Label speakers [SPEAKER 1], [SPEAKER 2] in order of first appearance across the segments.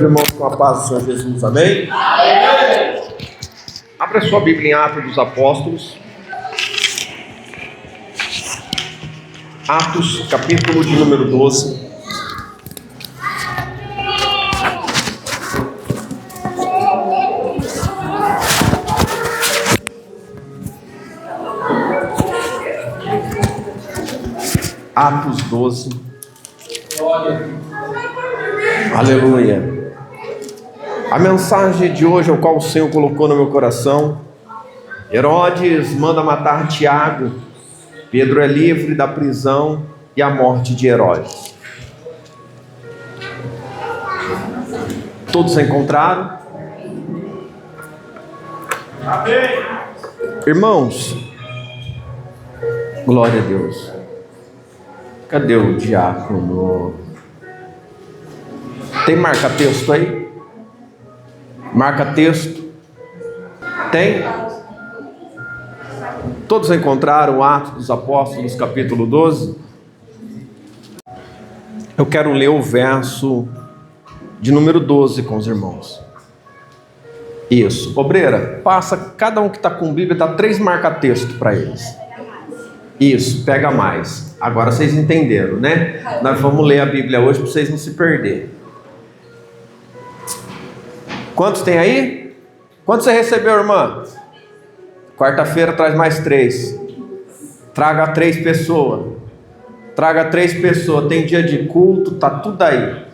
[SPEAKER 1] irmãos com a paz do Senhor Jesus, amém? Amém. Abra sua Bíblia em Atos dos Apóstolos. Atos, capítulo de número 12. Atos 12. Aleluia. A mensagem de hoje, ao qual o Senhor colocou no meu coração: Herodes manda matar Tiago. Pedro é livre da prisão e a morte de Herodes. Todos encontraram? Amém. Irmãos, glória a Deus. Cadê o diácono? Tem marca-texto aí? Marca-texto? Tem? Todos encontraram o Atos dos Apóstolos, capítulo 12? Eu quero ler o verso de número 12 com os irmãos. Isso. Obreira, passa, cada um que está com Bíblia, dá 3 marca-texto para eles. Isso, pega mais. Agora vocês entenderam, né? Nós vamos ler a Bíblia hoje para vocês não se perderem. Quantos tem aí? Quantos você recebeu, irmã? Quarta-feira traz mais 3. Traga 3 pessoas. Traga 3 pessoas. Tem dia de culto, tá tudo aí.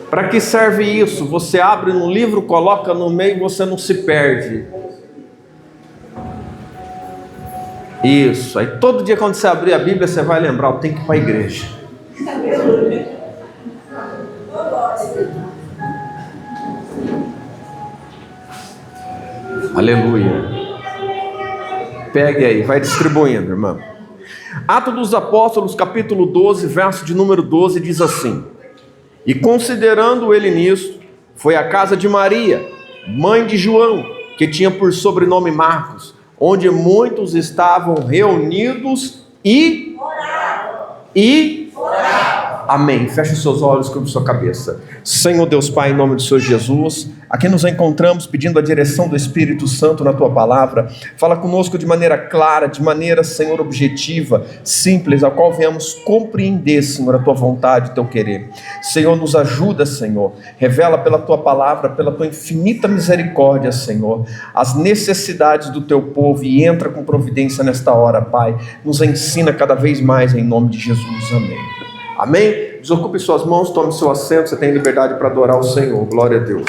[SPEAKER 1] Para que serve isso? Você abre no livro, coloca no meio e você não se perde. Isso. Aí todo dia quando você abrir a Bíblia, você vai lembrar: eu tenho que ir para a igreja. Aleluia. Pegue aí, vai distribuindo, irmão. Atos dos Apóstolos, capítulo 12, verso de número 12, diz assim: E considerando ele nisto, foi à casa de Maria, mãe de João, que tinha por sobrenome Marcos, onde muitos estavam reunidos e oravam. Amém. Feche os seus olhos, curva sua cabeça. Senhor Deus Pai, em nome do Senhor Jesus, aqui nos encontramos pedindo a direção do Espírito Santo na Tua Palavra. Fala conosco de maneira clara, de maneira, Senhor, objetiva, simples, a qual venhamos compreender, Senhor, a Tua vontade, o Teu querer. Senhor, nos ajuda, Senhor. Revela pela Tua Palavra, pela Tua infinita misericórdia, Senhor, as necessidades do Teu povo, e entra com providência nesta hora, Pai. Nos ensina cada vez mais, em nome de Jesus. Amém. Amém? Desocupe suas mãos, tome seu assento, você tem liberdade para adorar o Senhor. Glória a Deus.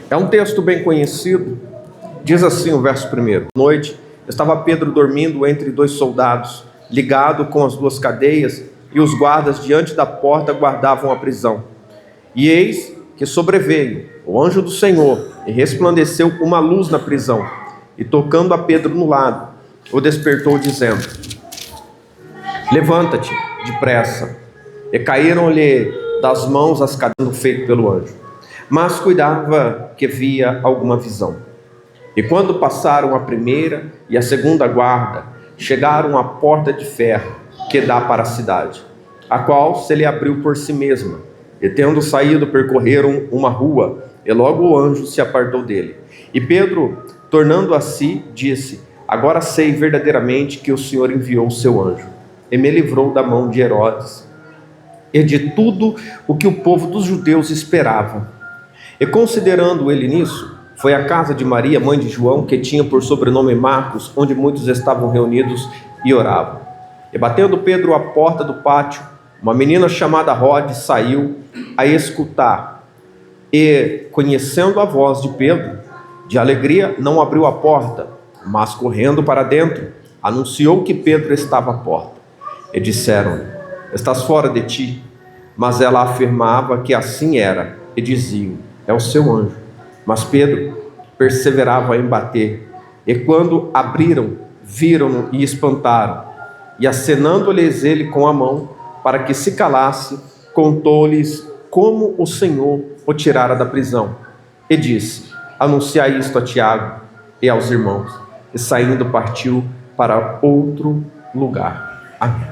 [SPEAKER 1] É um texto bem conhecido. Diz assim o verso 1: Noite, estava Pedro dormindo entre 2 soldados, ligado com as 2 cadeias, e os guardas diante da porta guardavam a prisão. E eis que sobreveio o anjo do Senhor, e resplandeceu uma luz na prisão, e tocando a Pedro no lado, o despertou dizendo: Levanta-te depressa. E caíram-lhe das mãos as cadeias feitas pelo anjo, mas cuidava que via alguma visão. E quando passaram a primeira e a segunda guarda, chegaram à porta de ferro que dá para a cidade, a qual se lhe abriu por si mesma. E tendo saído, percorreram uma rua, e logo o anjo se apartou dele. E Pedro, tornando a si, disse: Agora sei verdadeiramente que o Senhor enviou o seu anjo, e me livrou da mão de Herodes, e de tudo o que o povo dos judeus esperava. E considerando ele nisso, foi à casa de Maria, mãe de João, que tinha por sobrenome Marcos, onde muitos estavam reunidos e oravam. E batendo Pedro à porta do pátio, uma menina chamada Rode saiu a escutar, e, conhecendo a voz de Pedro, de alegria não abriu a porta, mas correndo para dentro, anunciou que Pedro estava à porta. E disseram-lhe: Estás fora de ti? Mas ela afirmava que assim era, e diziam: É o seu anjo. Mas Pedro perseverava em bater, e quando abriram, viram-no e espantaram, e acenando-lhes ele com a mão, para que se calasse, contou-lhes como o Senhor o tirara da prisão. e disse: anunciai isto a Tiago e aos irmãos. E saindo partiu para outro lugar. Amém.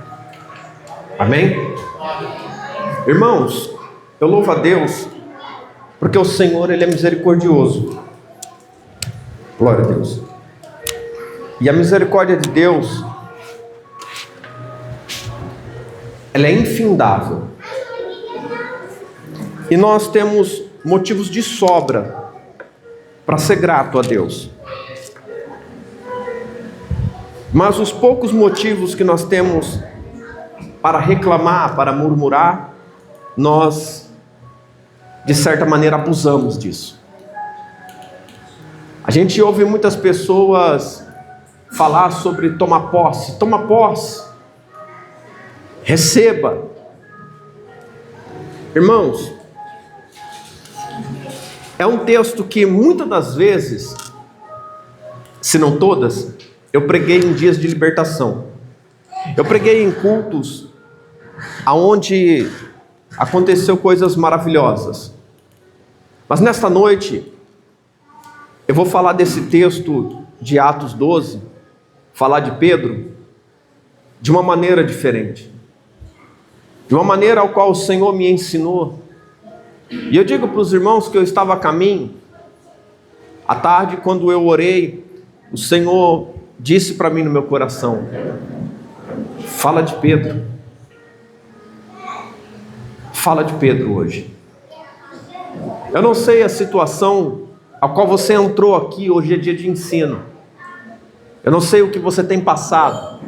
[SPEAKER 1] Amém? Irmãos, eu louvo a Deus, porque o Senhor, Ele é misericordioso. Glória a Deus. E a misericórdia de Deus, ela é infindável. E nós temos motivos de sobra para ser grato a Deus. Mas os poucos motivos que nós temos para reclamar, para murmurar, nós, de certa maneira, abusamos disso. A gente ouve muitas pessoas falar sobre tomar posse. Toma posse. Receba. Irmãos, é um texto que muitas das vezes, se não todas, eu preguei em dias de libertação. Eu preguei em cultos aonde aconteceu coisas maravilhosas. Mas nesta noite, eu vou falar desse texto de Atos 12, falar de Pedro, de uma maneira diferente. De uma maneira ao qual o Senhor me ensinou. E eu digo para os irmãos que eu estava a caminho. À tarde, quando eu orei, o Senhor disse para mim no meu coração: fala de Pedro. Fala de Pedro hoje. Eu não sei a situação a qual você entrou aqui, hoje é dia de ensino. Eu não sei o que você tem passado.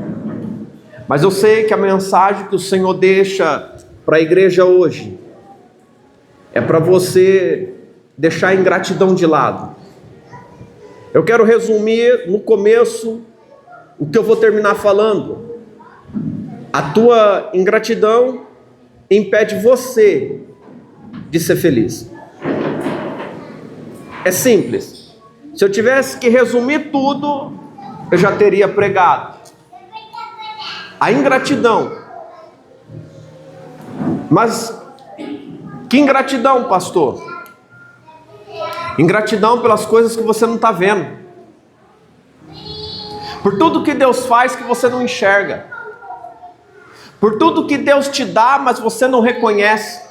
[SPEAKER 1] Mas eu sei que a mensagem que o Senhor deixa para a igreja hoje é para você deixar a ingratidão de lado. Eu quero resumir no começo o que eu vou terminar falando. A tua ingratidão impede você de ser feliz. É simples. Se eu tivesse que resumir tudo, eu já teria pregado. A ingratidão. Mas que ingratidão, pastor? Ingratidão pelas coisas que você não está vendo. Por tudo que Deus faz que você não enxerga. Por tudo que Deus te dá, mas você não reconhece.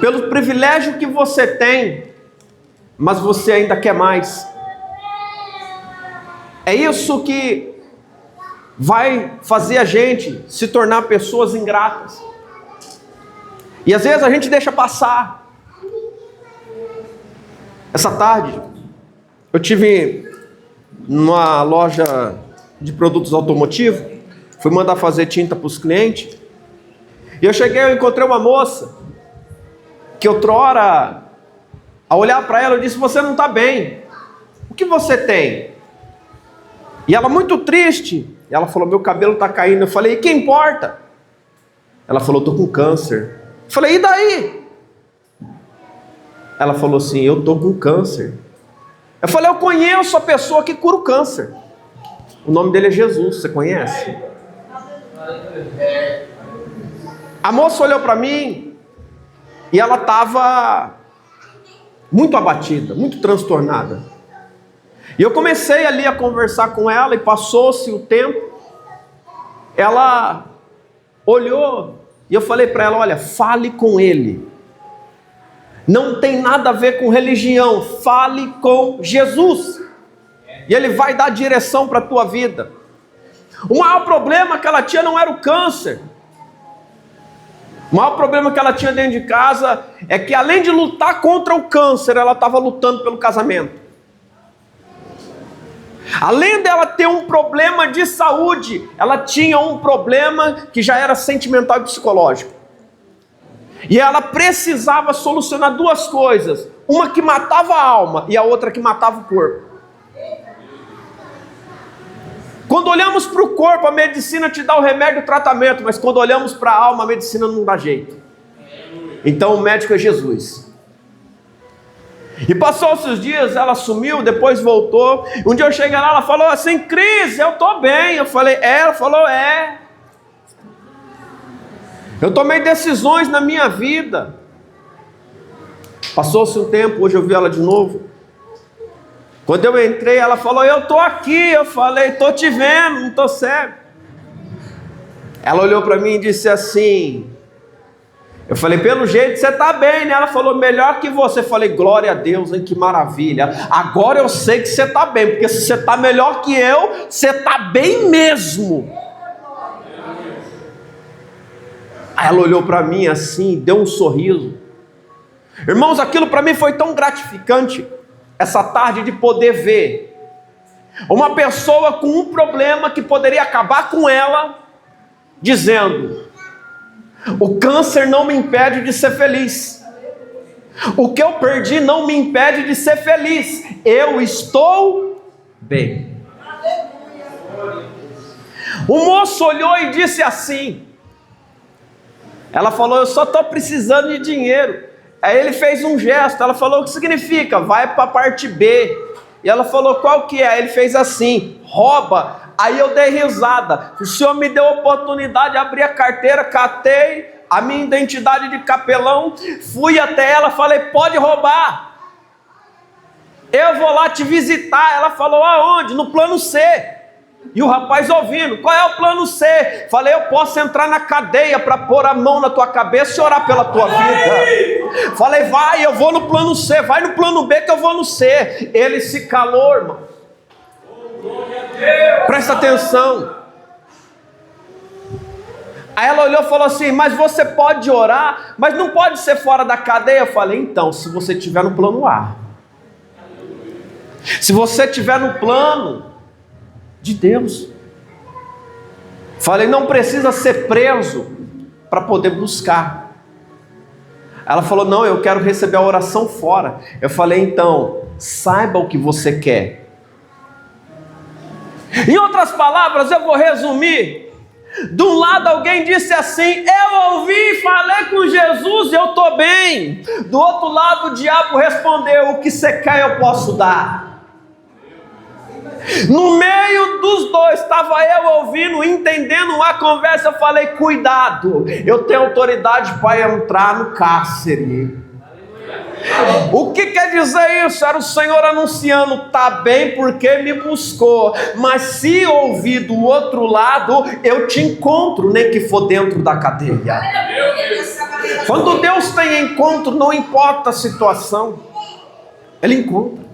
[SPEAKER 1] Pelo privilégio que você tem, mas você ainda quer mais. É isso que vai fazer a gente se tornar pessoas ingratas. E às vezes a gente deixa passar. Essa tarde, eu tive numa loja de produtos automotivos, fui mandar fazer tinta para os clientes, e eu cheguei e encontrei uma moça, que outrora, ao olhar para ela, eu disse: você não está bem, o que você tem? E ela muito triste, e ela falou: meu cabelo está caindo. Eu falei: e que importa? Ela falou: estou com câncer. Eu falei: e daí? Ela falou assim: eu estou com câncer. Eu falei: eu conheço a pessoa que cura o câncer. O nome dele é Jesus, você conhece? A moça olhou para mim e ela estava muito abatida, muito transtornada. E eu comecei ali a conversar com ela e passou-se o tempo. Ela olhou e eu falei para ela: olha, fale com ele. Não tem nada a ver com religião, fale com Jesus. E Ele vai dar direção para a tua vida. O maior problema que ela tinha não era o câncer. O maior problema que ela tinha dentro de casa é que, além de lutar contra o câncer, ela estava lutando pelo casamento. Além dela ter um problema de saúde, ela tinha um problema que já era sentimental e psicológico. E ela precisava solucionar duas coisas: uma que matava a alma e a outra que matava o corpo. Quando olhamos para o corpo, a medicina te dá o remédio e o tratamento, mas quando olhamos para a alma, a medicina não dá jeito. Então o médico é Jesus. E passou-se os dias, ela sumiu, depois voltou. Um dia eu cheguei lá, ela falou assim: Cris, eu estou bem. Eu falei: é? Ela falou: é. Eu tomei decisões na minha vida. Passou-se um tempo, hoje eu vi ela de novo. Quando eu entrei, ela falou: eu estou aqui. Eu falei: estou te vendo, não estou cego. Ela olhou para mim e disse assim, eu falei: pelo jeito você está bem, né? Ela falou: melhor que você. Eu falei: glória a Deus, hein? Que maravilha. Agora eu sei que você está bem, porque se você está melhor que eu, você está bem mesmo. Aí ela olhou para mim assim, deu um sorriso. Irmãos, aquilo para mim foi tão gratificante, essa tarde, de poder ver uma pessoa com um problema que poderia acabar com ela, dizendo: o câncer não me impede de ser feliz, o que eu perdi não me impede de ser feliz, eu estou bem. O moço olhou e disse assim, ela falou: eu só estou precisando de dinheiro. Aí ele fez um gesto, ela falou: o que significa? Vai para a parte B. E ela falou: qual que é? Aí ele fez assim: rouba. Aí eu dei risada. O senhor me deu a oportunidade de abrir a carteira, catei a minha identidade de capelão, fui até ela, falei: pode roubar, eu vou lá te visitar. Ela falou: aonde? No plano C. E o rapaz ouvindo: qual é o plano C? Falei: eu posso entrar na cadeia para pôr a mão na tua cabeça e orar pela tua vida. Falei: vai, eu vou no plano C. Vai no plano B que eu vou no C. Ele se calou, irmão. Presta atenção. Aí ela olhou e falou assim: mas você pode orar, mas não pode ser fora da cadeia. Eu falei: então, se você estiver no plano A, se você estiver no plano de Deus, falei: não precisa ser preso para poder buscar. Ela falou: não, eu quero receber a oração fora. Eu falei: então, saiba o que você quer. Em outras palavras, eu vou resumir. De um lado alguém disse assim: eu ouvi, falei com Jesus, eu estou bem. Do outro lado o diabo respondeu: o que você quer eu posso dar. No meio dos dois estava eu ouvindo, entendendo a conversa. Eu falei: cuidado, eu tenho autoridade para entrar no cárcere. O que quer dizer isso? Era o Senhor anunciando: tá bem porque me buscou, mas se ouvir do outro lado, eu te encontro, nem que for dentro da cadeia. Quando Deus tem encontro, não importa a situação, Ele encontra.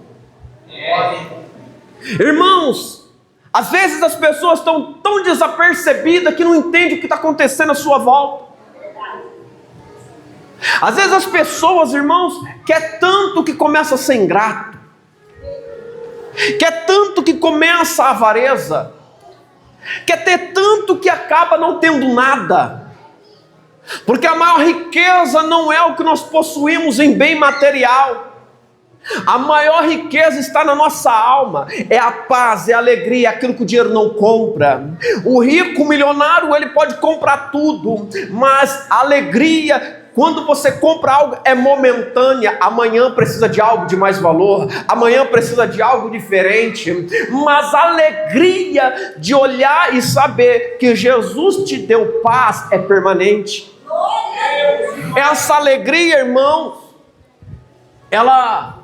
[SPEAKER 1] Irmãos, às vezes as pessoas estão tão desapercebidas que não entendem o que está acontecendo à sua volta. Às vezes as pessoas, irmãos, quer tanto que começa a ser ingrato, quer tanto que começa a avareza, quer ter tanto que acaba não tendo nada, porque a maior riqueza não é o que nós possuímos em bem material. A maior riqueza está na nossa alma, é a paz, é a alegria, é aquilo que o dinheiro não compra. O rico, o milionário, ele pode comprar tudo, mas a alegria, quando você compra algo, é momentânea. Amanhã precisa de algo de mais valor, amanhã precisa de algo diferente, mas a alegria de olhar e saber que Jesus te deu paz é permanente. Essa alegria, irmãos, ela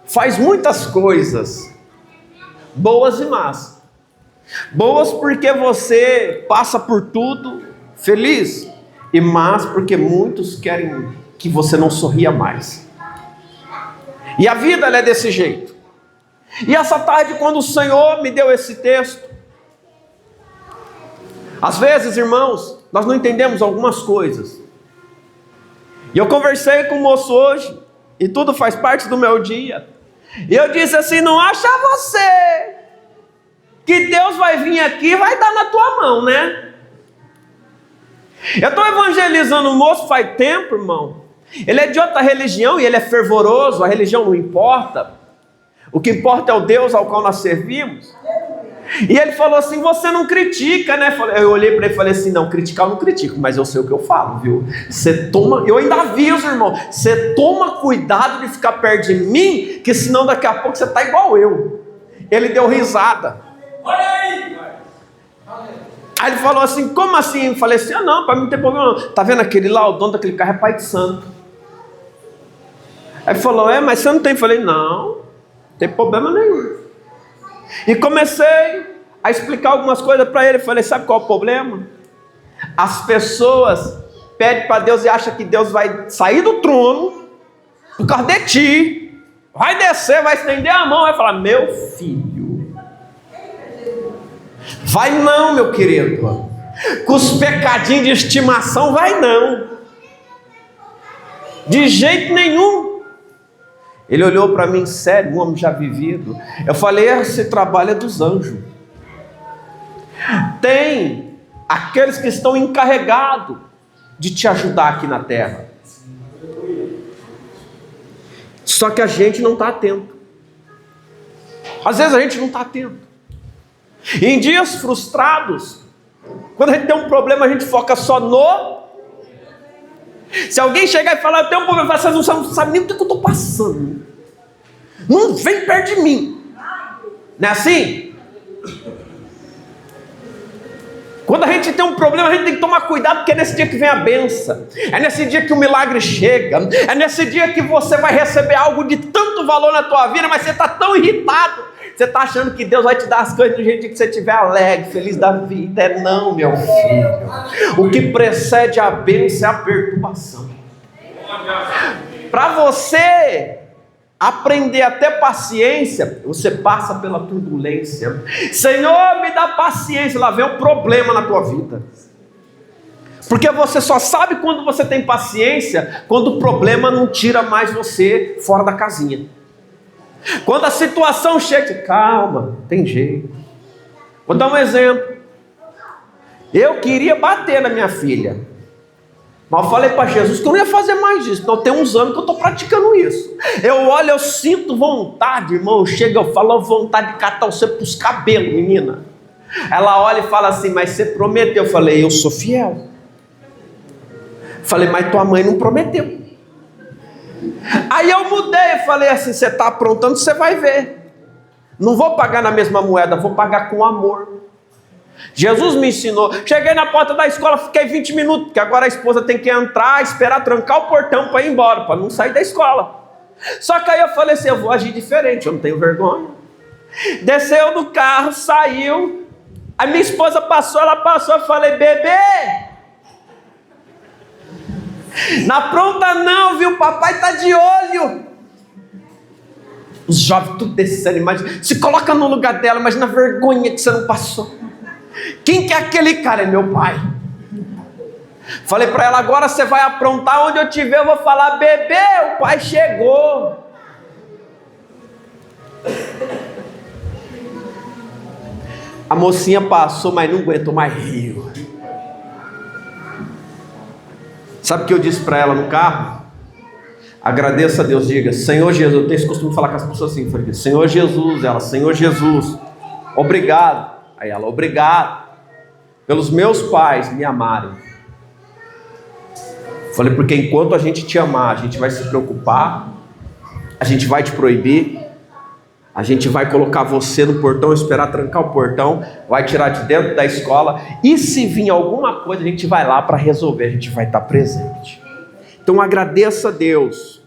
[SPEAKER 1] faz muitas coisas, boas e más. Boas porque você passa por tudo feliz, e más porque muitos querem que você não sorria mais. E a vida, ela é desse jeito. E essa tarde, quando o Senhor me deu esse texto, às vezes, irmãos, nós não entendemos algumas coisas. E eu conversei com o moço hoje, e tudo faz parte do meu dia. E eu disse assim: não acha você que Deus vai vir aqui e vai dar na tua mão, né? Eu estou evangelizando o moço faz tempo, irmão. Ele é de outra religião e ele é fervoroso, a religião não importa. O que importa é o Deus ao qual nós servimos. E ele falou assim: você não critica, né? Eu olhei para ele e falei assim: não, criticar eu não critico, mas eu sei o que eu falo, viu? Você toma, eu ainda aviso, irmão, você toma cuidado de ficar perto de mim, que senão daqui a pouco você está igual eu. Ele deu risada. Olha aí! Aí ele falou assim: como assim? Eu falei assim: ah não, para mim não tem problema não. Tá vendo aquele lá, o dono daquele carro é pai de santo. Aí falou, mas você não tem? Eu falei, não tem problema nenhum. E comecei a explicar algumas coisas para ele. Eu falei, sabe qual é o problema? As pessoas pedem para Deus e acham que Deus vai sair do trono por causa de ti, vai descer, vai estender a mão, vai falar, meu filho, vai não, meu querido, com os pecadinhos de estimação, vai não, de jeito nenhum. Ele olhou para mim, sério, um homem já vivido. Eu falei, esse trabalho é dos anjos. Tem aqueles que estão encarregados de te ajudar aqui na terra. Só que a gente não está atento. Às vezes a gente não está atento. E em dias frustrados, quando a gente tem um problema, a gente foca só no... Se alguém chegar e falar, eu tenho um problema, você não sabe nem o que eu estou passando. Não vem perto de mim. Não é assim? Quando a gente tem um problema, a gente tem que tomar cuidado, porque é nesse dia que vem a bênção. É nesse dia que o milagre chega. É nesse dia que você vai receber algo de tanto valor na tua vida, mas você está tão irritado. Você está achando que Deus vai te dar as coisas do jeito que você estiver alegre, feliz da vida. É não, meu filho. O que precede a bênção é a perturbação. Para você aprender a ter paciência, você passa pela turbulência. Senhor, me dá paciência. Lá vem um problema na tua vida. Porque você só sabe quando você tem paciência, quando o problema não tira mais você fora da casinha. Quando a situação chega, calma, tem jeito. Vou dar um exemplo. Eu queria bater na minha filha, mas eu falei para Jesus que eu não ia fazer mais isso. Então tem uns anos que eu estou praticando isso. Eu olho, eu sinto vontade, irmão. Chega, eu falo, vontade de catar você para os cabelos, menina. Ela olha e fala assim, mas você prometeu. Eu falei, eu sou fiel. Falei, mas tua mãe não prometeu. Aí eu mudei, falei assim, você está aprontando, você vai ver. Não vou pagar na mesma moeda, vou pagar com amor. Jesus me ensinou. Cheguei na porta da escola, fiquei 20 minutos, porque agora a esposa tem que entrar, esperar trancar o portão para ir embora, para não sair da escola. Só que aí eu falei assim, eu vou agir diferente, eu não tenho vergonha. Desceu do carro, saiu. A minha esposa passou, eu falei, bebê, na pronta não, viu? Papai tá de olho. Os jovens tudo descendo, imagina, se coloca no lugar dela, imagina a vergonha que você não passou. Quem que é aquele cara? É meu pai. Falei para ela, agora você vai aprontar, onde eu te ver eu vou falar, bebê, o pai chegou. A mocinha passou, mas não aguentou mais, riu. Sabe o que eu disse para ela no carro? Agradeça a Deus, diga, Senhor Jesus. Eu tenho esse costume de falar com as pessoas assim, falei, Senhor Jesus. Ela, Senhor Jesus, obrigado. Aí ela, obrigado pelos meus pais me amarem. Falei, porque enquanto a gente te amar, a gente vai se preocupar, a gente vai te proibir, a gente vai colocar você no portão, esperar trancar o portão, vai tirar de dentro da escola, e se vir alguma coisa, a gente vai lá para resolver, a gente vai estar presente. Então agradeça a Deus.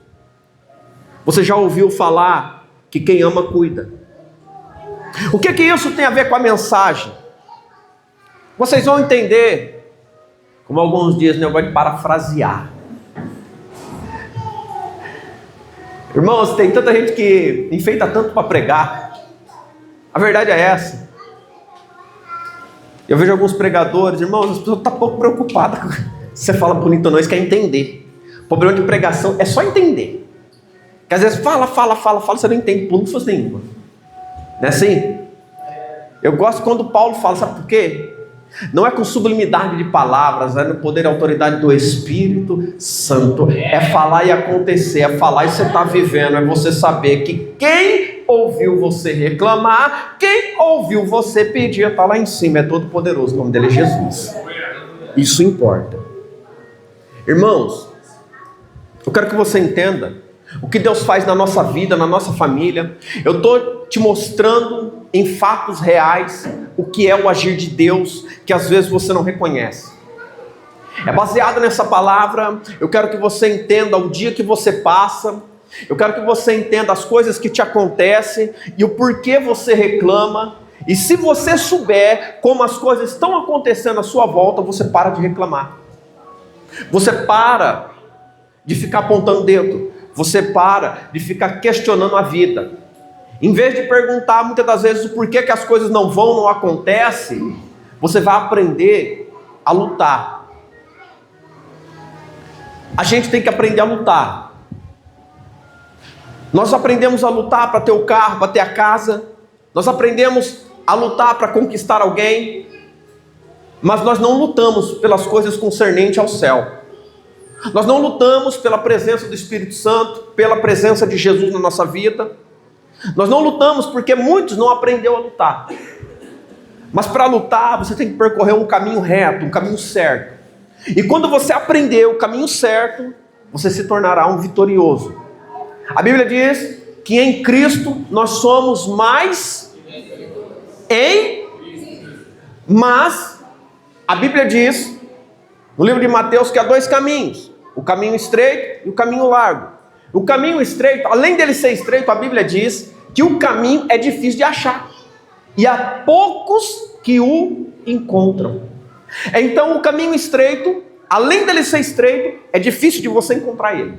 [SPEAKER 1] Você já ouviu falar que quem ama cuida? O que isso tem a ver com a mensagem? Vocês vão entender, como alguns dizem, eu gosto de parafrasear. Irmãos, tem tanta gente que enfeita tanto para pregar. A verdade é essa. Eu vejo alguns pregadores, irmãos, as pessoas estão pouco preocupadas. Você fala bonito ou não, eles querem entender. O problema de pregação é só entender. Porque às vezes fala, você não entende por força nenhuma. Não é assim? Eu gosto quando Paulo fala, sabe por quê? Não é com sublimidade de palavras, é no poder e autoridade do Espírito Santo. É falar e acontecer, é falar e você está vivendo, é você saber que quem ouviu você reclamar, quem ouviu você pedir, está lá em cima, é todo poderoso, o nome dele é Jesus. Isso importa. Irmãos, eu quero que você entenda o que Deus faz na nossa vida, na nossa família. Eu estou te mostrando em fatos reais o que é o agir de Deus, que às vezes você não reconhece. É baseado nessa palavra. Eu quero que você entenda o dia que você passa, Eu quero que você entenda as coisas que te acontecem e o porquê você reclama. E se você souber como as coisas estão acontecendo à sua volta, você para de reclamar. Você para de ficar apontando o dedo. Você para de ficar questionando a vida. Em vez de perguntar muitas das vezes o porquê que as coisas não vão, não acontecem, você vai aprender a lutar. A gente tem que aprender a lutar. Nós aprendemos a lutar para ter o carro, para ter a casa. Nós aprendemos a lutar para conquistar alguém. Mas nós não lutamos pelas coisas concernentes ao céu. Nós não lutamos pela presença do Espírito Santo, pela presença de Jesus na nossa vida. Nós não lutamos porque muitos não aprenderam a lutar. Mas para lutar, você tem que percorrer um caminho reto, um caminho certo. E quando você aprender o caminho certo, você se tornará um vitorioso. A Bíblia diz que em Cristo nós somos mais mas a Bíblia diz no livro de Mateus que há dois caminhos, o caminho estreito e o caminho largo. O caminho estreito, além dele ser estreito, a Bíblia diz que o caminho é difícil de achar e há poucos que o encontram. Então o caminho estreito, além dele ser estreito, é difícil de você encontrar ele.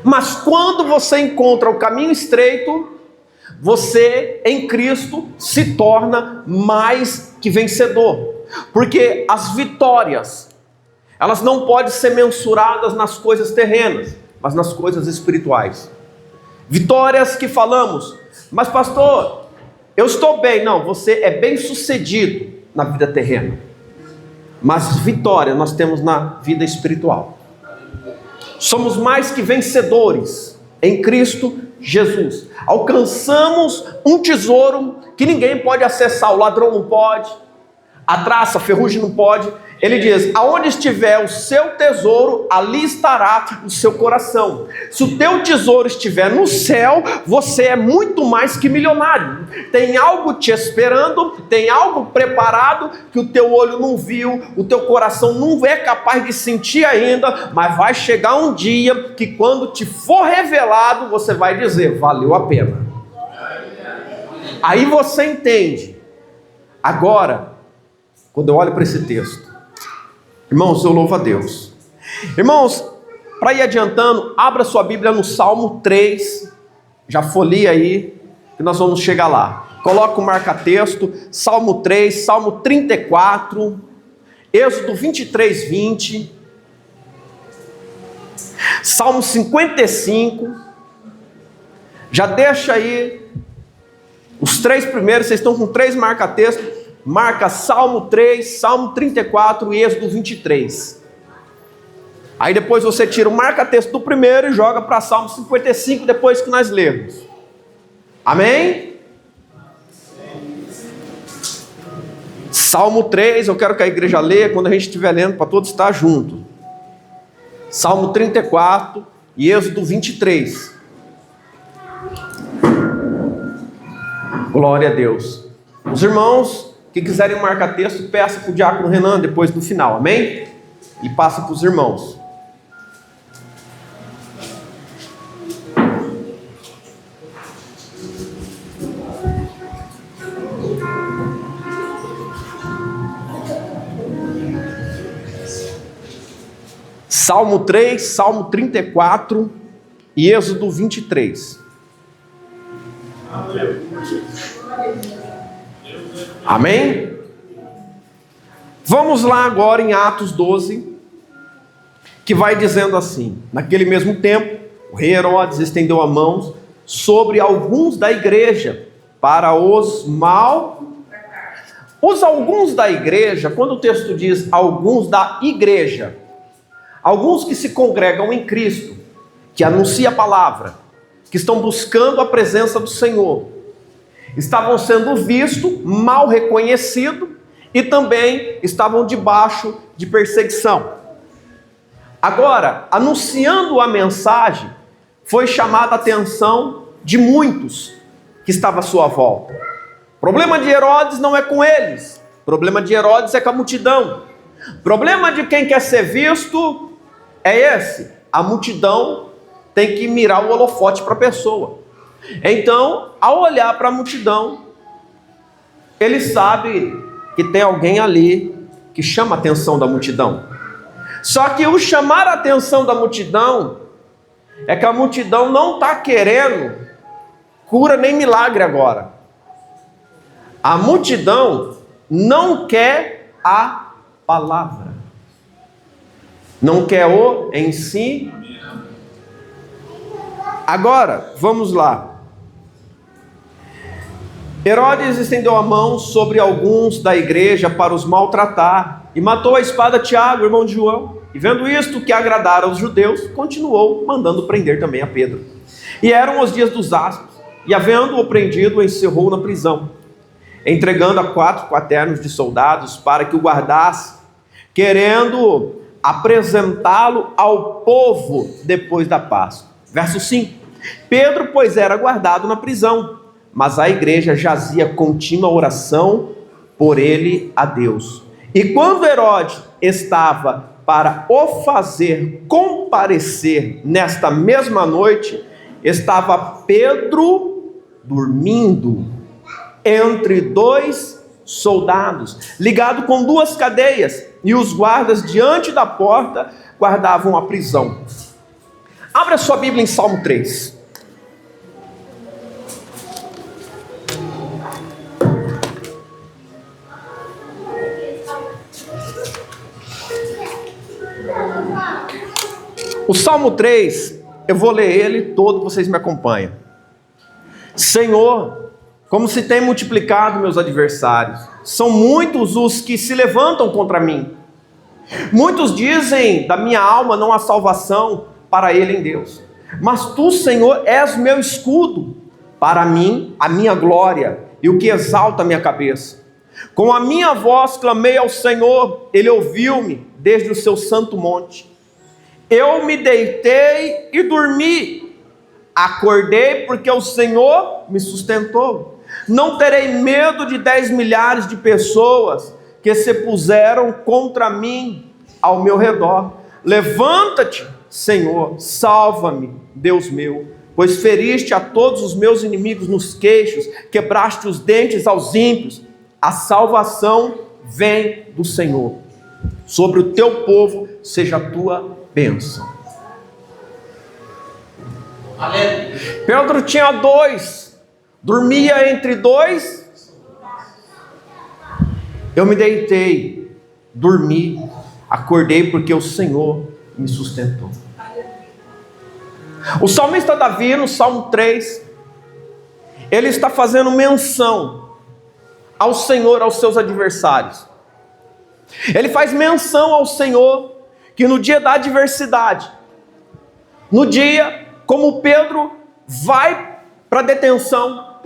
[SPEAKER 1] Mas quando você encontra o caminho estreito, você em Cristo se torna mais que vencedor. Porque as vitórias, elas não podem ser mensuradas nas coisas terrenas, mas nas coisas espirituais. Vitórias que falamos, mas pastor, eu estou bem. Não, você é bem sucedido na vida terrena. Mas vitória nós temos na vida espiritual. Somos mais que vencedores em Cristo Jesus. Alcançamos um tesouro que ninguém pode acessar. O ladrão não pode, a traça, a ferrugem não pode. Ele diz, aonde estiver o seu tesouro, ali estará o seu coração. Se o teu tesouro estiver no céu, você é muito mais que milionário. Tem algo te esperando, tem algo preparado que o teu olho não viu, o teu coração não é capaz de sentir ainda, mas vai chegar um dia que quando te for revelado, você vai dizer, valeu a pena. Aí você entende. Agora, quando eu olho para esse texto, irmãos, eu louvo a Deus. Irmãos, para ir adiantando, abra sua Bíblia no Salmo 3. Já folheia aí, que nós vamos chegar lá. Coloca o marca-texto, Salmo 3, Salmo 34, Êxodo 23, 20, Salmo 55. Já deixa aí os três primeiros, vocês estão com 3 marca-textos. Marca Salmo 3, Salmo 34 e Êxodo 23. Aí depois você tira o marca-texto do primeiro e joga para Salmo 55 depois que nós lermos. Amém? Salmo 3, eu quero que a igreja leia quando a gente estiver lendo, para todos estar junto. Salmo 34 e Êxodo 23. Glória a Deus. Os irmãos que quiserem marcar texto, peça para o diácono Renan depois do final, amém? E passa para os irmãos. Salmo 3, Salmo 34 e Êxodo 23. Amém? Vamos lá agora em Atos 12, que vai dizendo assim: naquele mesmo tempo, o rei Herodes estendeu a mão sobre alguns da igreja para os mal. Os alguns da igreja, quando o texto diz alguns da igreja, alguns que se congregam em Cristo, que anunciam a palavra, que estão buscando a presença do Senhor, estavam sendo vistos, mal reconhecidos, e também estavam debaixo de perseguição. Agora, anunciando a mensagem, foi chamada a atenção de muitos que estavam à sua volta. O problema de Herodes não é com eles, o problema de Herodes é com a multidão. O problema de quem quer ser visto é esse: a multidão tem que mirar o holofote para a pessoa. Então, ao olhar para a multidão, ele sabe que tem alguém ali que chama a atenção da multidão. Só que o chamar a atenção da multidão é que a multidão não está querendo cura nem milagre agora. A multidão não quer a palavra, não quer o ensino. Agora, vamos lá. Herodes estendeu a mão sobre alguns da igreja para os maltratar e matou a espada Tiago, irmão de João. E vendo isto que agradara aos judeus, continuou mandando prender também a Pedro. E eram os dias dos asmos, e havendo-o prendido, o encerrou na prisão, entregando a 4 quaternos de soldados para que o guardasse, querendo apresentá-lo ao povo depois da Páscoa. Verso 5. Pedro, pois, era guardado na prisão, mas a igreja jazia contínua oração por ele a Deus. E quando Herodes estava para o fazer comparecer nesta mesma noite, estava Pedro dormindo entre 2 soldados, ligado com 2 cadeias, e os guardas diante da porta guardavam a prisão. Abra sua Bíblia em Salmo 3. O Salmo 3, eu vou ler ele todo, vocês me acompanham. Senhor, como se tem multiplicado meus adversários, são muitos os que se levantam contra mim. Muitos dizem da minha alma não há salvação para ele em Deus. Mas tu, Senhor, és meu escudo, para mim a minha glória e o que exalta a minha cabeça. Com a minha voz clamei ao Senhor, ele ouviu-me desde o seu santo monte. Eu me deitei e dormi, acordei porque o Senhor me sustentou. Não terei medo de 10 milhares de pessoas que se puseram contra mim ao meu redor. Levanta-te, Senhor, salva-me, Deus meu, pois feriste a todos os meus inimigos nos queixos, quebraste os dentes aos ímpios. A salvação vem do Senhor. Sobre o teu povo seja a tua bênção. Pedro tinha 2, dormia entre 2. Eu me deitei, dormi, acordei porque o Senhor me sustentou. O salmista Davi, no Salmo 3, ele está fazendo menção ao Senhor, aos seus adversários. Ele faz menção ao Senhor que no dia da adversidade, no dia como Pedro vai para a detenção,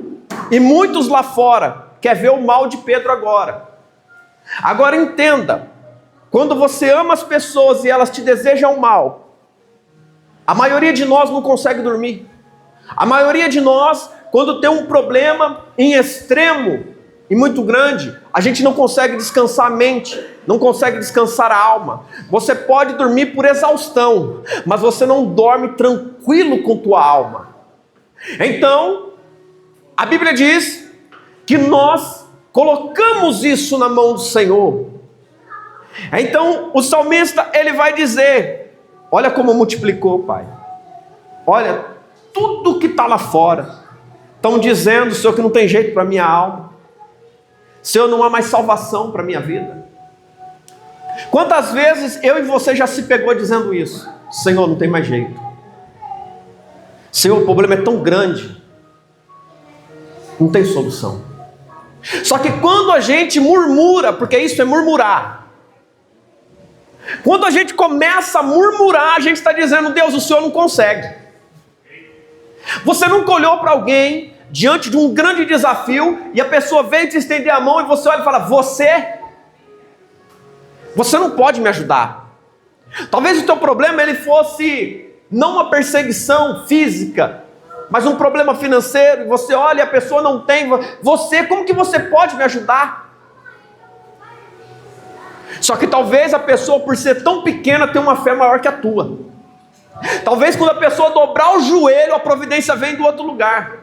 [SPEAKER 1] e muitos lá fora quer ver o mal de Pedro agora. Agora entenda, quando você ama as pessoas e elas te desejam mal, a maioria de nós não consegue dormir. A maioria de nós, quando tem um problema em extremo e muito grande, a gente não consegue descansar a mente, não consegue descansar a alma. Você pode dormir por exaustão, mas você não dorme tranquilo com tua alma. Então, a Bíblia diz que nós colocamos isso na mão do Senhor. Então, o salmista, ele vai dizer, olha como multiplicou, Pai. Olha, tudo que está lá fora, estão dizendo, Senhor, que não tem jeito para a minha alma. Senhor, não há mais salvação para a minha vida. Quantas vezes eu e você já se pegou dizendo isso? Senhor, não tem mais jeito. Senhor, o problema é tão grande, não tem solução. Só que quando a gente murmura, porque isso é murmurar, quando a gente começa a murmurar, a gente está dizendo, Deus, o Senhor não consegue. Você nunca olhou para alguém diante de um grande desafio, e a pessoa vem te estender a mão, e você olha e fala, você não pode me ajudar. Talvez o teu problema ele fosse não uma perseguição física, mas um problema financeiro, e você olha e a pessoa não tem, como que você pode me ajudar? Só que talvez a pessoa, por ser tão pequena, tenha uma fé maior que a tua. Talvez quando a pessoa dobrar o joelho, a providência vem do outro lugar.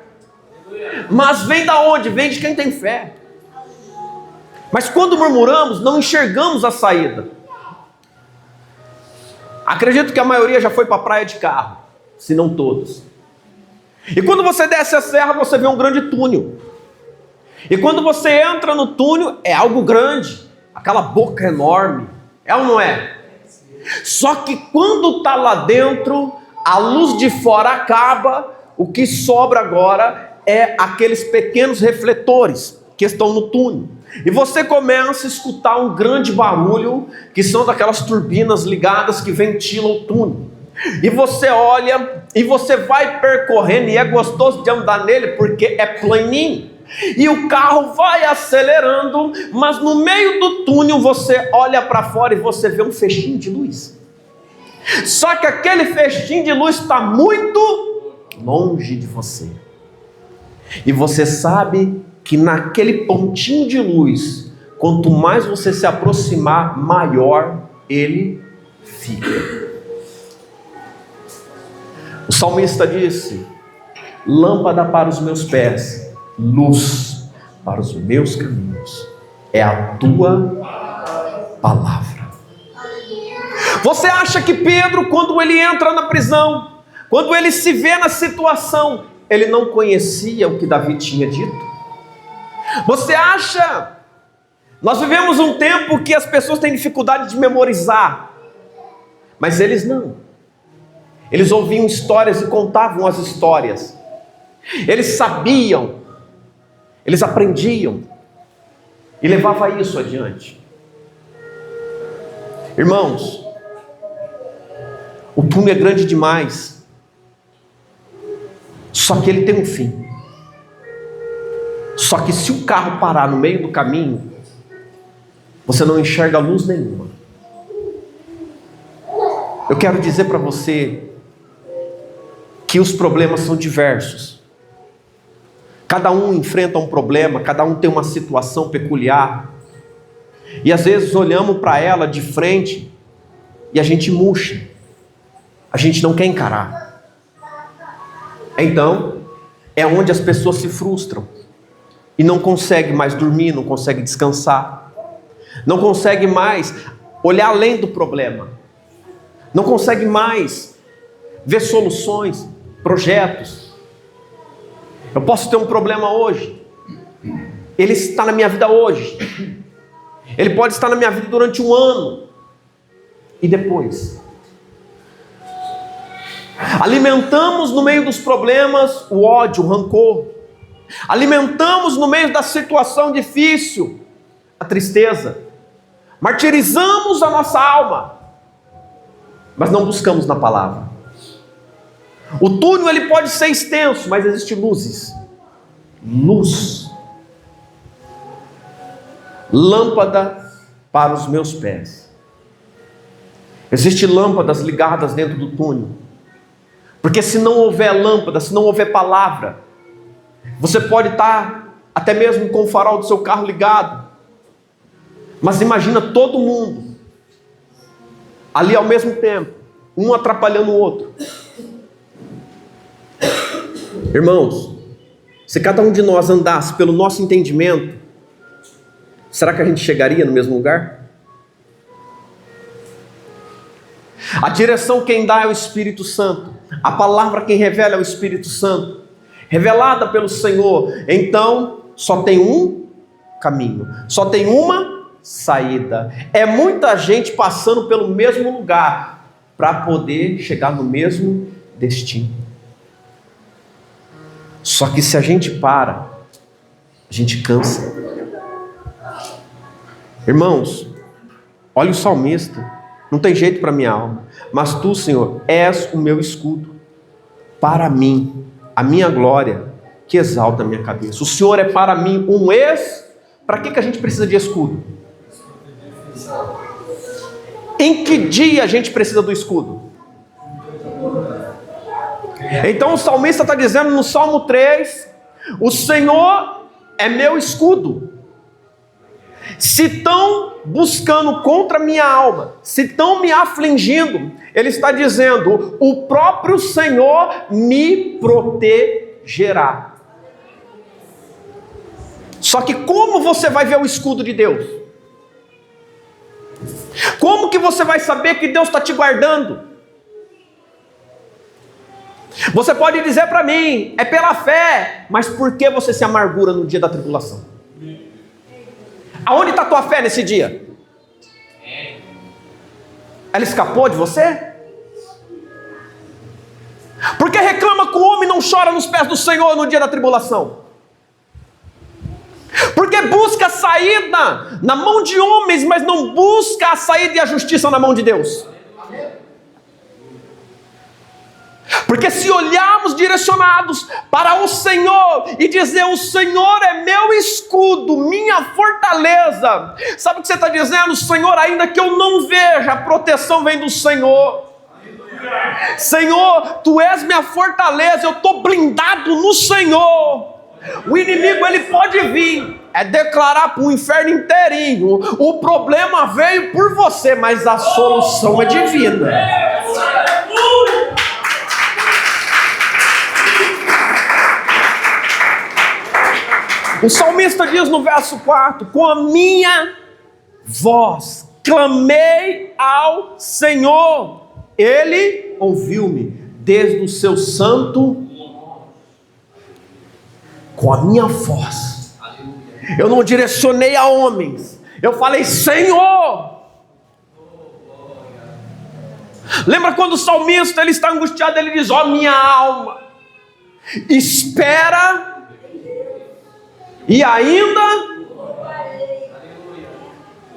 [SPEAKER 1] Mas vem da onde? Vem de quem tem fé. Mas quando murmuramos, não enxergamos a saída. Acredito que a maioria já foi para a praia de carro, se não todos. E quando você desce a serra, você vê um grande túnel. E quando você entra no túnel, é algo grande, aquela boca enorme. É ou não é? Só que quando está lá dentro, a luz de fora acaba, o que sobra agora é aqueles pequenos refletores que estão no túnel. E você começa a escutar um grande barulho, que são daquelas turbinas ligadas que ventilam o túnel. E você olha, e você vai percorrendo, e é gostoso de andar nele, porque é planinho. E o carro vai acelerando, mas no meio do túnel você olha para fora e você vê um fechinho de luz. Só que aquele fechinho de luz está muito longe de você. E você sabe que naquele pontinho de luz, quanto mais você se aproximar, maior ele fica. O salmista disse: lâmpada para os meus pés, luz para os meus caminhos, é a tua palavra. Você acha que Pedro, quando ele entra na prisão, quando ele se vê na situação, ele não conhecia o que Davi tinha dito? Você acha? Nós vivemos um tempo que as pessoas têm dificuldade de memorizar, mas eles não. Eles ouviam histórias e contavam as histórias. Eles sabiam, eles aprendiam e levavam isso adiante. Irmãos, o túnel é grande demais, só que ele tem um fim. Só que se o carro parar no meio do caminho, você não enxerga luz nenhuma. Eu quero dizer para você que os problemas são diversos. Cada um enfrenta um problema, cada um tem uma situação peculiar. E às vezes olhamos para ela de frente e a gente murcha. A gente não quer encarar. Então, é onde as pessoas se frustram e não conseguem mais dormir, não conseguem descansar, não conseguem mais olhar além do problema, não conseguem mais ver soluções, projetos. Eu posso ter um problema hoje, ele está na minha vida hoje, ele pode estar na minha vida durante um ano, e depois? Alimentamos no meio dos problemas o ódio, o rancor. Alimentamos no meio da situação difícil a tristeza. Martirizamos a nossa alma, mas não buscamos na palavra. O túnel ele pode ser extenso, mas existem luzes. Luz. Lâmpada para os meus pés. Existem lâmpadas ligadas dentro do túnel. Porque se não houver lâmpada, se não houver palavra, você pode estar até mesmo com o farol do seu carro ligado, mas imagina todo mundo ali ao mesmo tempo, um atrapalhando o outro. Irmãos, se cada um de nós andasse pelo nosso entendimento, será que a gente chegaria no mesmo lugar? A direção quem dá é o Espírito Santo. A palavra quem revela é o Espírito Santo, revelada pelo Senhor. Então, só tem um caminho, só tem uma saída. É muita gente passando pelo mesmo lugar para poder chegar no mesmo destino. Só que se a gente para, a gente cansa. Irmãos, olha o salmista. Não tem jeito para minha alma, mas tu, Senhor, és o meu escudo para mim, a minha glória que exalta a minha cabeça. O Senhor é para mim um Para que a gente precisa de escudo? Em que dia a gente precisa do escudo? Então o salmista está dizendo no Salmo 3, o Senhor é meu escudo. Se estão buscando contra a minha alma, se estão me afligindo, ele está dizendo: o próprio Senhor me protegerá. Só que como você vai ver o escudo de Deus? Como que você vai saber que Deus está te guardando? Você pode dizer para mim, é pela fé, mas por que você se amargura no dia da tribulação? Aonde está a tua fé nesse dia? Ela escapou de você? Por que reclama que o homem não chora nos pés do Senhor no dia da tribulação? Porque busca saída na mão de homens, mas não busca a saída e a justiça na mão de Deus. Porque se olharmos direcionados para o Senhor e dizer: o Senhor é meu escudo, minha fortaleza, sabe o que você está dizendo? Senhor, ainda que eu não veja, a proteção vem do Senhor. Senhor, Tu és minha fortaleza, eu estou blindado no Senhor. O inimigo, ele pode vir, declarar para o inferno inteirinho: o problema veio por você, mas a solução é divina. O salmista diz no verso 4: com a minha voz clamei ao Senhor, Ele ouviu-me desde o seu santo. Com a minha voz, eu não direcionei a homens, eu falei: Senhor. Lembra quando o salmista, ele está angustiado, ele diz: ó minha alma, espera, e ainda...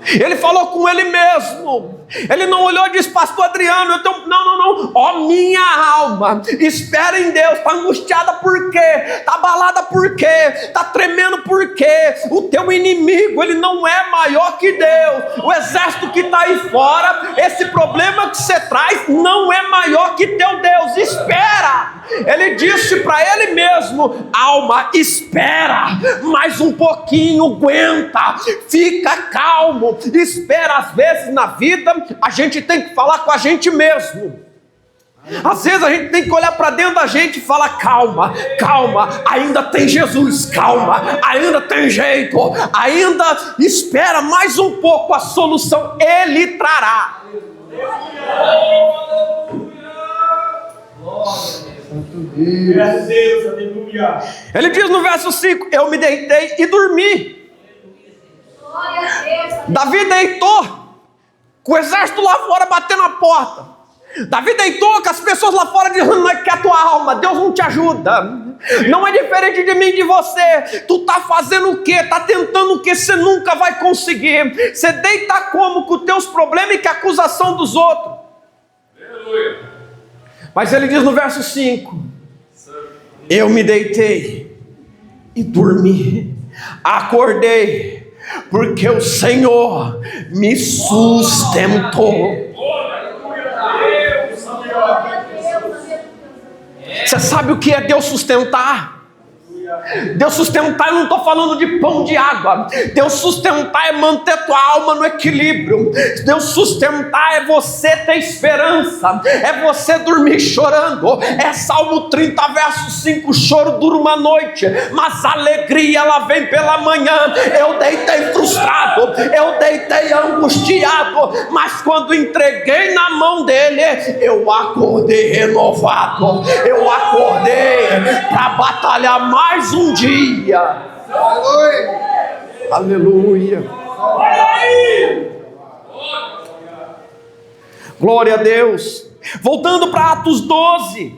[SPEAKER 1] Ele falou com ele mesmo. Ele não olhou e disse: pastor Adriano, eu tenho... Não. Ó minha alma, espera em Deus. Está angustiada por quê? Está abalada por quê? Está tremendo por quê? O teu inimigo, ele não é maior que Deus. O exército que está aí fora, esse problema que você traz, não é maior que teu Deus. Espera. Ele disse para ele mesmo: alma, espera mais um pouquinho, aguenta, fica calmo, espera. Às vezes na vida a gente tem que falar com a gente mesmo. Às vezes a gente tem que olhar para dentro da gente e falar: calma, ainda tem Jesus, calma, ainda tem jeito, ainda espera mais um pouco, a solução Ele trará. Ele diz no verso 5: eu me deitei e dormi. Davi deitou com o exército lá fora batendo na porta. Davi deitou com as pessoas lá fora dizendo: não é que a tua alma, Deus não te ajuda, não é diferente de mim e de você. Tu está fazendo o quê? Está tentando o quê? Você nunca vai conseguir. Você deita como? Com os teus problemas e com a acusação dos outros. Aleluia. Mas ele diz no verso 5: eu me deitei e dormi, acordei, porque o Senhor me sustentou. Você sabe o que é Deus sustentar? Deus sustentar, eu não estou falando de pão de água. Deus sustentar é manter tua alma no equilíbrio. Deus sustentar é você ter esperança, é você dormir chorando. É Salmo 30 verso 5: choro dura uma noite, mas a alegria ela vem pela manhã. Eu deitei frustrado, eu deitei angustiado, mas quando entreguei na mão dele, eu acordei renovado. Eu acordei para batalhar mais um dia. Aleluia. Glória a Deus. Voltando para Atos 12.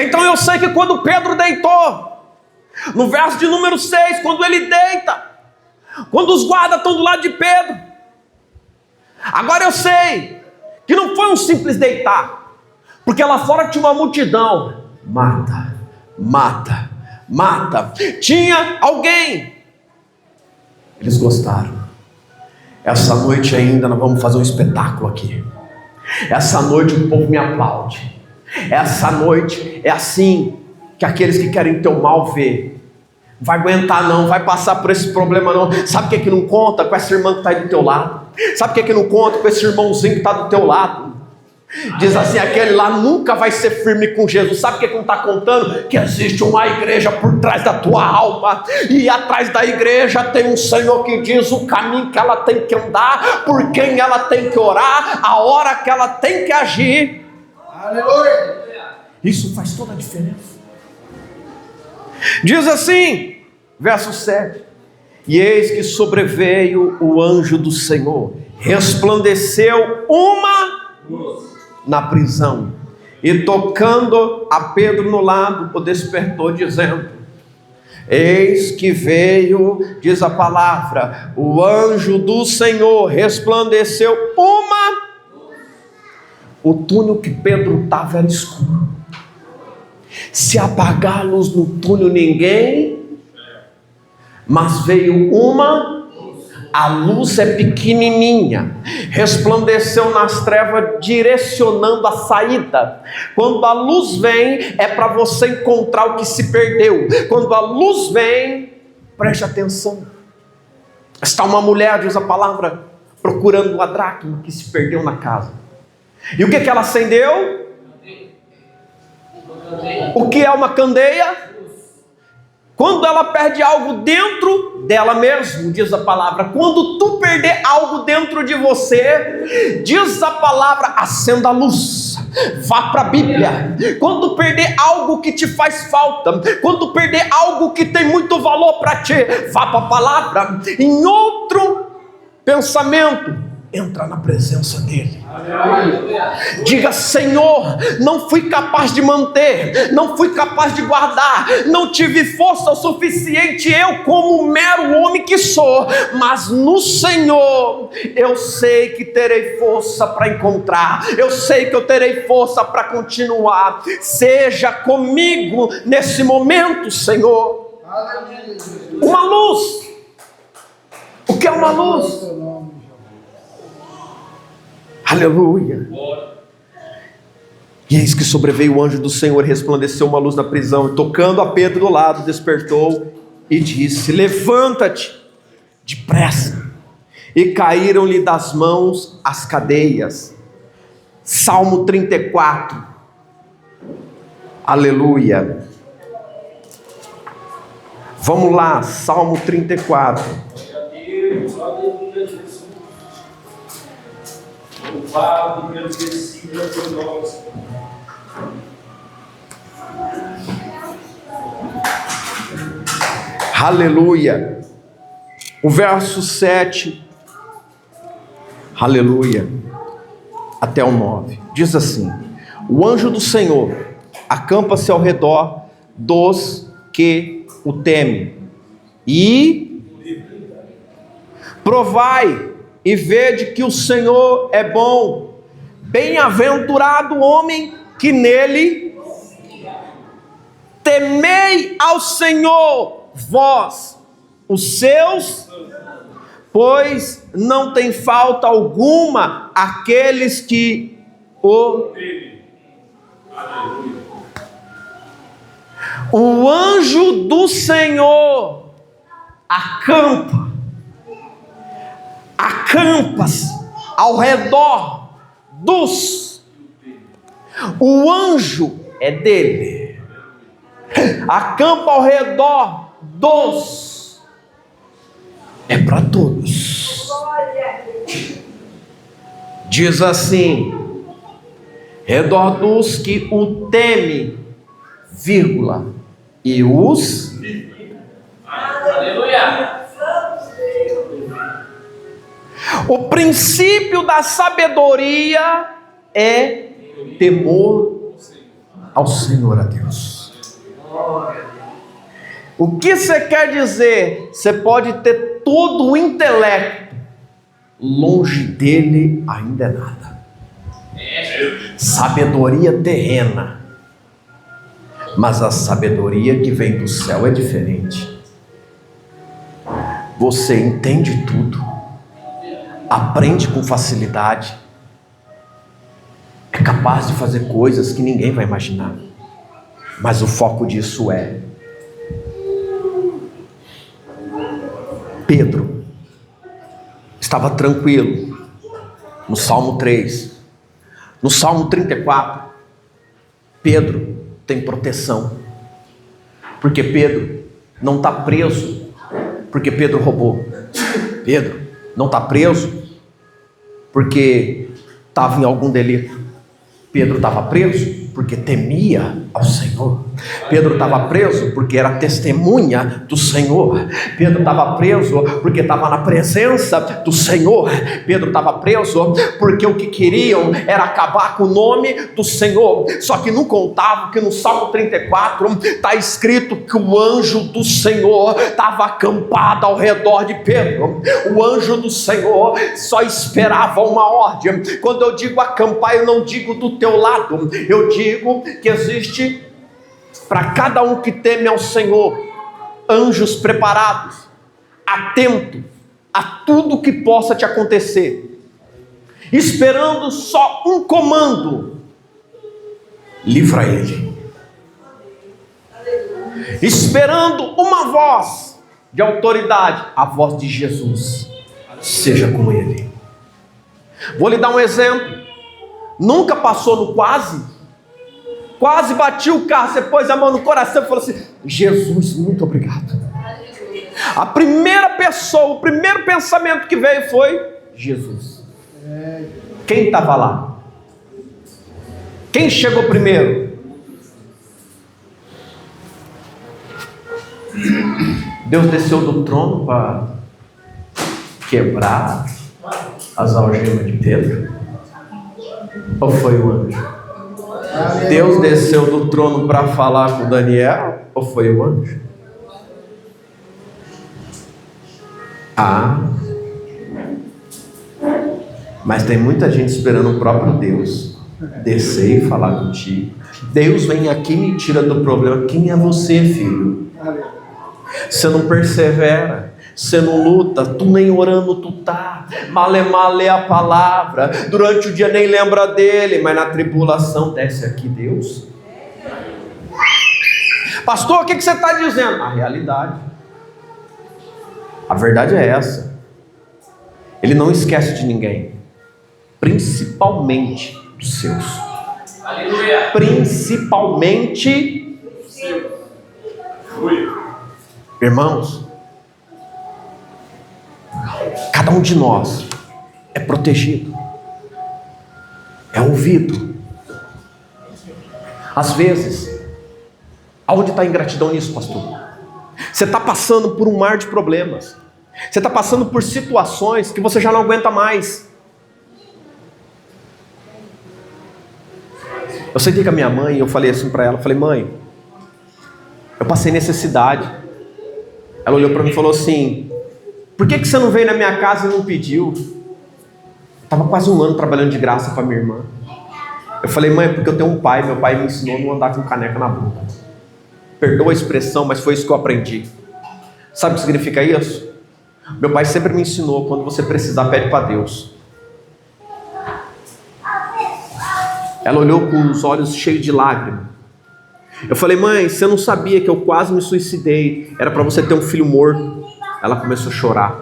[SPEAKER 1] Então eu sei que quando Pedro deitou, no verso de número 6, quando ele deita, quando os guardas estão do lado de Pedro, agora eu sei que não foi um simples deitar, porque lá fora tinha uma multidão. Mata. Tinha alguém. Eles gostaram. Essa noite ainda nós vamos fazer um espetáculo aqui. Essa noite o povo me aplaude. Essa noite é assim que aqueles que querem teu mal vê. Vai aguentar não, vai passar por esse problema não. Sabe o que não conta? Com essa irmã que está aí do teu lado. Sabe o que não conta? Com esse irmãozinho que está do teu lado. Diz assim, aquele lá nunca vai ser firme com Jesus. Sabe o que não está contando? Que existe uma igreja por trás da tua alma, e atrás da igreja tem um Senhor que diz o caminho que ela tem que andar, por quem ela tem que orar, a hora que ela tem que agir.
[SPEAKER 2] Aleluia.
[SPEAKER 1] Isso faz toda a diferença. Diz assim, verso 7: e eis que sobreveio o anjo do Senhor, resplandeceu uma na prisão, e tocando a Pedro no lado, o despertou, dizendo: eis que veio, diz a palavra, o anjo do Senhor, resplandeceu uma. O túnel que Pedro estava era escuro. Se apagar a luz no túnel, ninguém, mas veio uma. A luz é pequenininha, resplandeceu nas trevas, direcionando a saída. Quando a luz vem, é para você encontrar o que se perdeu. Quando a luz vem, preste atenção. Está uma mulher, diz a palavra, procurando a dracma que se perdeu na casa. E o que ela acendeu? O que é uma candeia? Quando ela perde algo dentro dela mesmo, diz a palavra. Quando tu perder algo dentro de você, diz a palavra, acenda a luz, vá para a Bíblia. Quando perder algo que te faz falta, quando perder algo que tem muito valor para ti, vá para a palavra. Em outro pensamento, entra na presença dele. Diga: Senhor, não fui capaz de manter, não fui capaz de guardar, não tive força o suficiente, eu como mero homem que sou, mas no Senhor eu sei que terei força para encontrar, eu sei que eu terei força para continuar. Seja comigo nesse momento, Senhor. Uma luz. O que é uma luz? Aleluia. E eis que sobreveio o anjo do Senhor, resplandeceu uma luz na prisão, e tocando a Pedro do lado, despertou e disse: levanta-te depressa. E caíram-lhe das mãos as cadeias. Salmo 34. Aleluia. Vamos lá, Salmo 34. Louvado pelo versículo ortodoxo. Aleluia. O verso 7. Aleluia. Até o 9. Diz assim: o anjo do Senhor acampa-se ao redor dos que o temem. E provai e vede que o Senhor é bom. Bem-aventurado o homem que nele temei ao Senhor, vós, os seus, pois não tem falta alguma aqueles que o temem. O anjo do Senhor acampa-se ao redor dos. O anjo é dele. Acampa ao redor dos. É para todos. Diz assim: redor dos que o temem, vírgula, e os. Aleluia. O princípio da sabedoria é temor ao Senhor, a Deus. O que você quer dizer? Você pode ter todo o intelecto, longe dele ainda é nada. Sabedoria terrena, mas a sabedoria que vem do céu é diferente. Você entende tudo, aprende com facilidade, é capaz de fazer coisas que ninguém vai imaginar, mas o foco disso é Pedro. Estava tranquilo no Salmo 3, No Salmo 34, Pedro tem proteção, porque Pedro não está preso porque Pedro roubou. Pedro não está preso porque estava em algum delito. Pedro estava preso porque temia ao Senhor. Pedro estava preso porque era testemunha do Senhor. Pedro estava preso porque estava na presença do Senhor. Pedro estava preso porque o que queriam era acabar com o nome do Senhor. Só que não contavam que no Salmo 34 está escrito que o anjo do Senhor estava acampado ao redor de Pedro. O anjo do Senhor só esperava uma ordem. Quando eu digo acampar, eu não digo do teu lado, eu digo que existe para cada um que teme ao Senhor anjos preparados, atentos a tudo que possa te acontecer, esperando só um comando: livra ele. Esperando uma voz de autoridade, a voz de Jesus: seja com ele. Vou lhe dar um exemplo. Nunca passou no quase bati o carro, você pôs a mão no coração e falou assim: Jesus, muito obrigado. A primeira pessoa, o primeiro pensamento que veio foi Jesus. Quem estava lá? Quem chegou primeiro? Deus desceu do trono para quebrar as algemas de Pedro? Ou foi o anjo? Deus desceu do trono para falar com Daniel? Ou foi o anjo? Mas tem muita gente esperando o próprio Deus descer e falar contigo. Deus vem aqui e me tira do problema. Quem é você, filho? Você não persevera, você não luta, tu nem orando tu tá, male a palavra, durante o dia nem lembra dele, mas na tribulação desce aqui Deus. Pastor, o que você está dizendo? A realidade, a verdade é essa. Ele não esquece de ninguém, principalmente dos seus. Aleluia. Principalmente dos seus. Irmãos, cada um de nós é protegido, é ouvido. Às vezes, aonde está a ingratidão nisso, pastor? Você está passando por um mar de problemas, você está passando por situações que você já não aguenta mais. Eu sentei com a minha mãe e eu falei assim para ela, falei: mãe, eu passei necessidade. Ela olhou para mim e falou assim: por que você não veio na minha casa e não pediu? Estava quase um ano trabalhando de graça para minha irmã. Eu falei: mãe, porque eu tenho um pai, meu pai me ensinou a não andar com caneca na boca. Perdoa a expressão, mas foi isso que eu aprendi. Sabe o que significa isso? Meu pai sempre me ensinou: quando você precisar, pede para Deus. Ela olhou com os olhos cheios de lágrimas. Eu falei: mãe, você não sabia que eu quase me suicidei? Era para você ter um filho morto. Ela começou a chorar.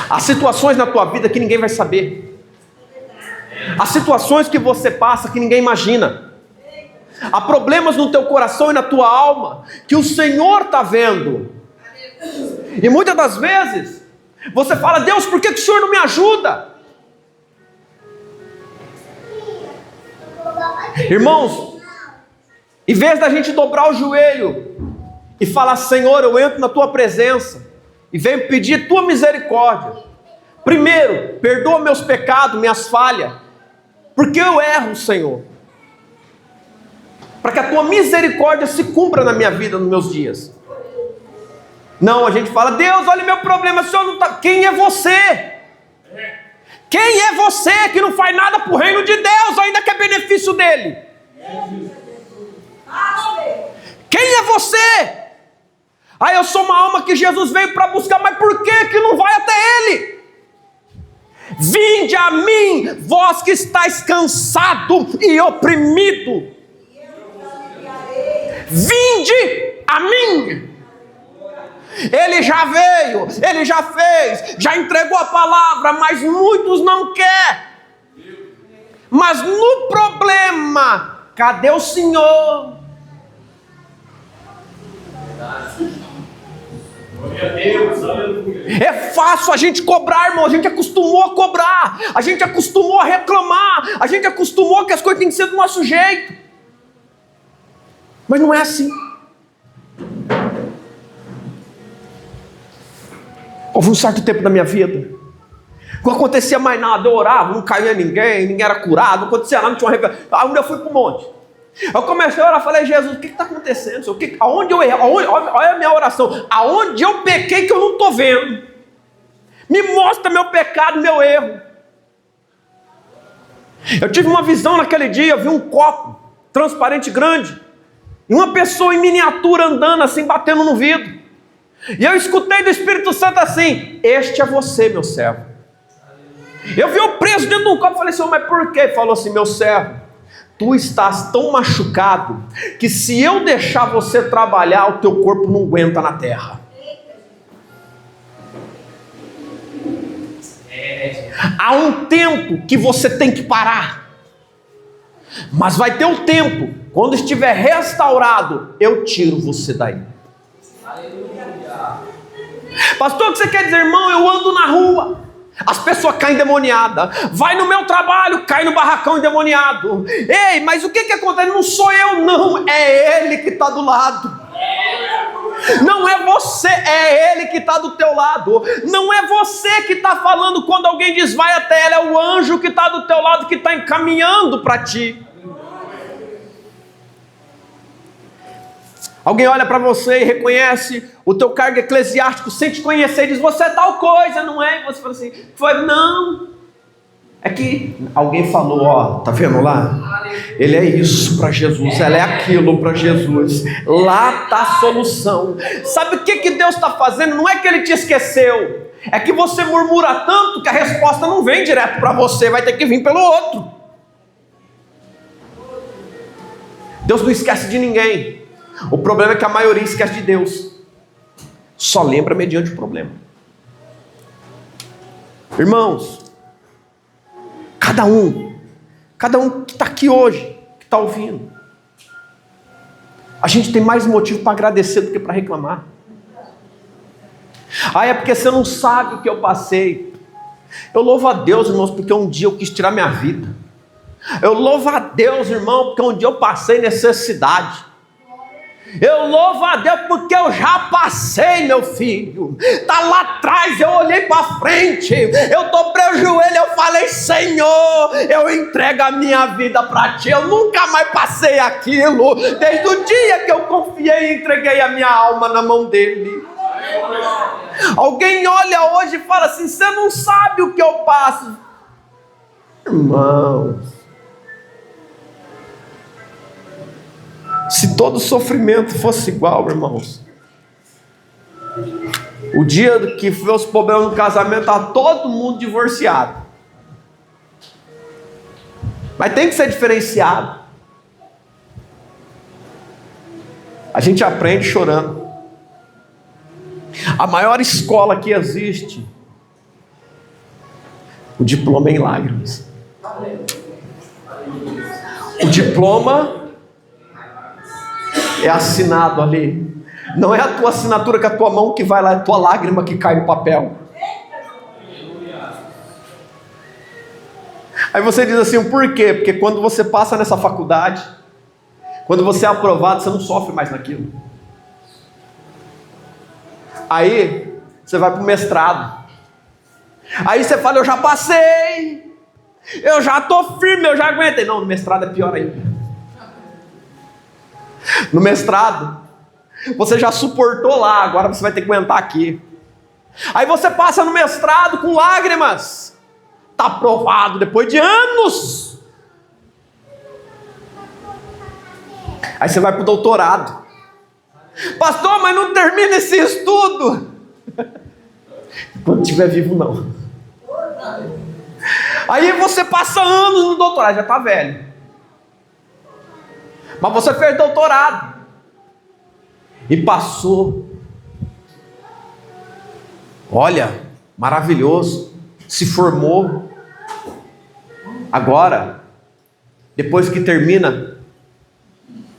[SPEAKER 1] Há situações na tua vida que ninguém vai saber. Há situações que você passa que ninguém imagina. Há problemas no teu coração e na tua alma que o Senhor está vendo. E muitas das vezes você fala: Deus, por que o Senhor não me ajuda? Irmãos, em vez da gente dobrar o joelho e falar: Senhor, eu entro na tua presença e venho pedir tua misericórdia. Primeiro, perdoa meus pecados, minhas falhas, porque eu erro, Senhor, para que a tua misericórdia se cumpra na minha vida, nos meus dias. Não, a gente fala: Deus, olha o meu problema, o Senhor não está. Quem é você? Quem é você que não faz nada para o reino de Deus, ainda quer benefício dele? Quem é você? Eu sou uma alma que Jesus veio para buscar, mas por que não vai até ele? Vinde a mim, vós que estáis cansado e oprimido. Vinde a mim. Ele já veio, ele já fez, já entregou a palavra, mas muitos não querem. Mas no problema, cadê o Senhor? É fácil a gente cobrar, irmão. A gente acostumou a cobrar, a gente acostumou a reclamar, a gente acostumou que as coisas têm que ser do nosso jeito. Mas não é assim. Houve um certo tempo da minha vida, não acontecia mais nada, eu orava, não caía ninguém era curado, não acontecia nada, não tinha uma revelação. Aí eu fui para o monte. Eu comecei a orar, falei, Jesus, o que está acontecendo? Aonde eu errei? Olha a minha oração. Aonde eu pequei que eu não estou vendo? Me mostra meu pecado, meu erro. Eu tive uma visão naquele dia, eu vi um copo transparente grande, e uma pessoa em miniatura andando assim, batendo no vidro. E eu escutei do Espírito Santo assim: este é você, meu servo. Eu vi o preso dentro de um copo, falei, Senhor, mas por quê? Ele falou assim, meu servo, tu estás tão machucado, que se eu deixar você trabalhar, o teu corpo não aguenta na terra. Há um tempo que você tem que parar, mas vai ter um tempo, quando estiver restaurado, eu tiro você daí. Pastor, o que você quer dizer? Irmão, eu ando na rua, as pessoas caem endemoniadas. Vai no meu trabalho, cai no barracão endemoniado. Ei, mas o que acontece? Não sou eu não, é ele que está do lado. Não é você, é ele que está do teu lado. Não é você que está falando quando alguém diz vai até ele, é o anjo que está do teu lado, que está encaminhando para ti. Alguém olha para você e reconhece o teu cargo eclesiástico, sem te conhecer, e diz, você é tal coisa, não é? E você fala assim, não. É que alguém falou, ó, tá vendo lá? Ele é isso para Jesus, ela é aquilo para Jesus. Lá está a solução. Sabe o que Deus está fazendo? Não é que ele te esqueceu, é que você murmura tanto que a resposta não vem direto para você, vai ter que vir pelo outro. Deus não esquece de ninguém. O problema é que a maioria esquece de Deus, só lembra mediante o problema. Irmãos, cada um que está aqui hoje, que está ouvindo, a gente tem mais motivo para agradecer do que para reclamar. É porque você não sabe o que eu passei. Eu louvo a Deus, irmãos, porque um dia eu quis tirar minha vida. Eu louvo a Deus, irmão, porque um dia eu passei necessidade. Eu louvo a Deus porque eu já passei, meu filho. Está lá atrás, eu olhei para frente, eu dobrei o joelho, eu falei, Senhor, eu entrego a minha vida para ti. Eu nunca mais passei aquilo, desde o dia que eu confiei e entreguei a minha alma na mão dele. Alguém olha hoje e fala assim, você não sabe o que eu passo. Irmãos, se todo sofrimento fosse igual, irmãos, o dia que foi os problemas no casamento, está todo mundo divorciado. Mas tem que ser diferenciado. A gente aprende chorando. A maior escola que existe, o diploma é em lágrimas. O diploma é assinado ali. Não é a tua assinatura com a tua mão que vai lá, é a tua lágrima que cai no papel. Aí você diz assim, por quê? Porque quando você passa nessa faculdade, quando você é aprovado, você não sofre mais naquilo. Aí você vai para o mestrado. Aí você fala, eu já passei, eu já estou firme, eu já aguentei. Não, no mestrado é pior ainda. No mestrado, você já suportou lá, agora você vai ter que aguentar aqui. Aí você passa no mestrado com lágrimas. Está aprovado depois de anos. Aí você vai para o doutorado. Pastor, mas não termina esse estudo. Quando estiver vivo, não. Aí você passa anos no doutorado, já está velho. Mas você fez doutorado. E passou. Olha, maravilhoso. Se formou. Agora, depois que termina,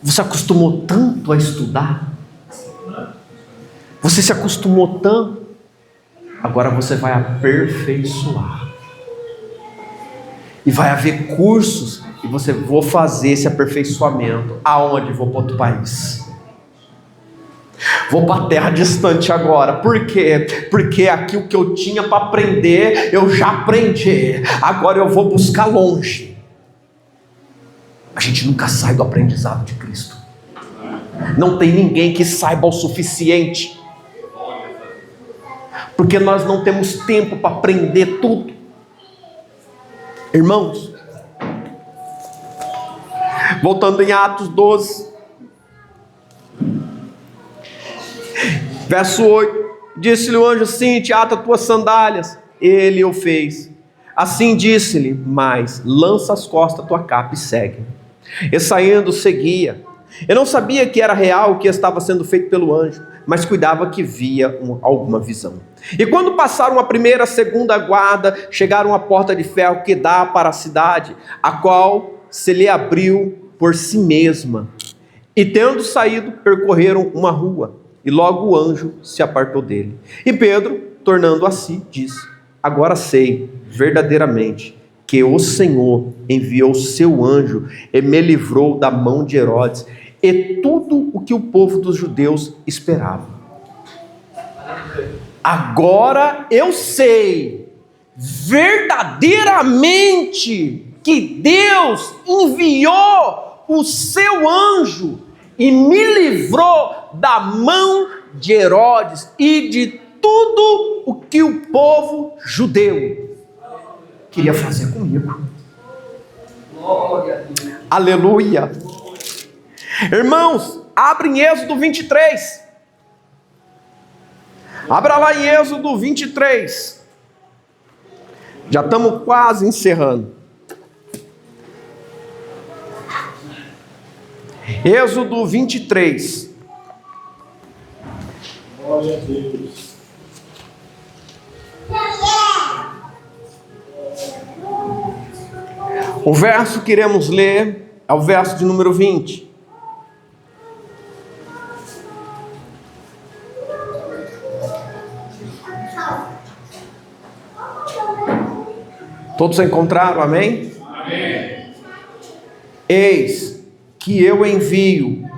[SPEAKER 1] você acostumou tanto a estudar, você se acostumou tanto, agora você vai aperfeiçoar. E vai haver cursos, e você vou fazer esse aperfeiçoamento. Aonde? Vou para outro país. Vou para a terra distante agora. Por quê? Porque aqui o que eu tinha para aprender, eu já aprendi. Agora eu vou buscar longe. A gente nunca sai do aprendizado de Cristo. Não tem ninguém que saiba o suficiente. Porque nós não temos tempo para aprender tudo. Irmãos, voltando em Atos 12, verso 8, disse-lhe o anjo assim: ata tuas sandálias. Ele o fez. Assim disse-lhe: mas lança as costas a tua capa e segue. E saindo seguia. Eu não sabia que era real o que estava sendo feito pelo anjo, mas cuidava que via alguma visão. E quando passaram a primeira, a segunda guarda, chegaram à porta de ferro que dá para a cidade, a qual se lhe abriu por si mesma. E tendo saído, percorreram uma rua, e logo o anjo se apartou dele. E Pedro, tornando a si, disse: agora sei verdadeiramente que o Senhor enviou seu anjo e me livrou da mão de Herodes, e tudo o que o povo dos judeus esperava. Agora eu sei verdadeiramente que Deus enviou o seu anjo e me livrou da mão de Herodes e de tudo o que o povo judeu queria fazer comigo. Aleluia. Irmãos, abre em Êxodo 23. Abra lá em Êxodo 23. Já estamos quase encerrando. Êxodo 23.
[SPEAKER 2] Glória a Deus.
[SPEAKER 1] O verso que iremos ler é o verso de número 20. Todos encontraram, amém?
[SPEAKER 2] Amém.
[SPEAKER 1] Eis que eu envio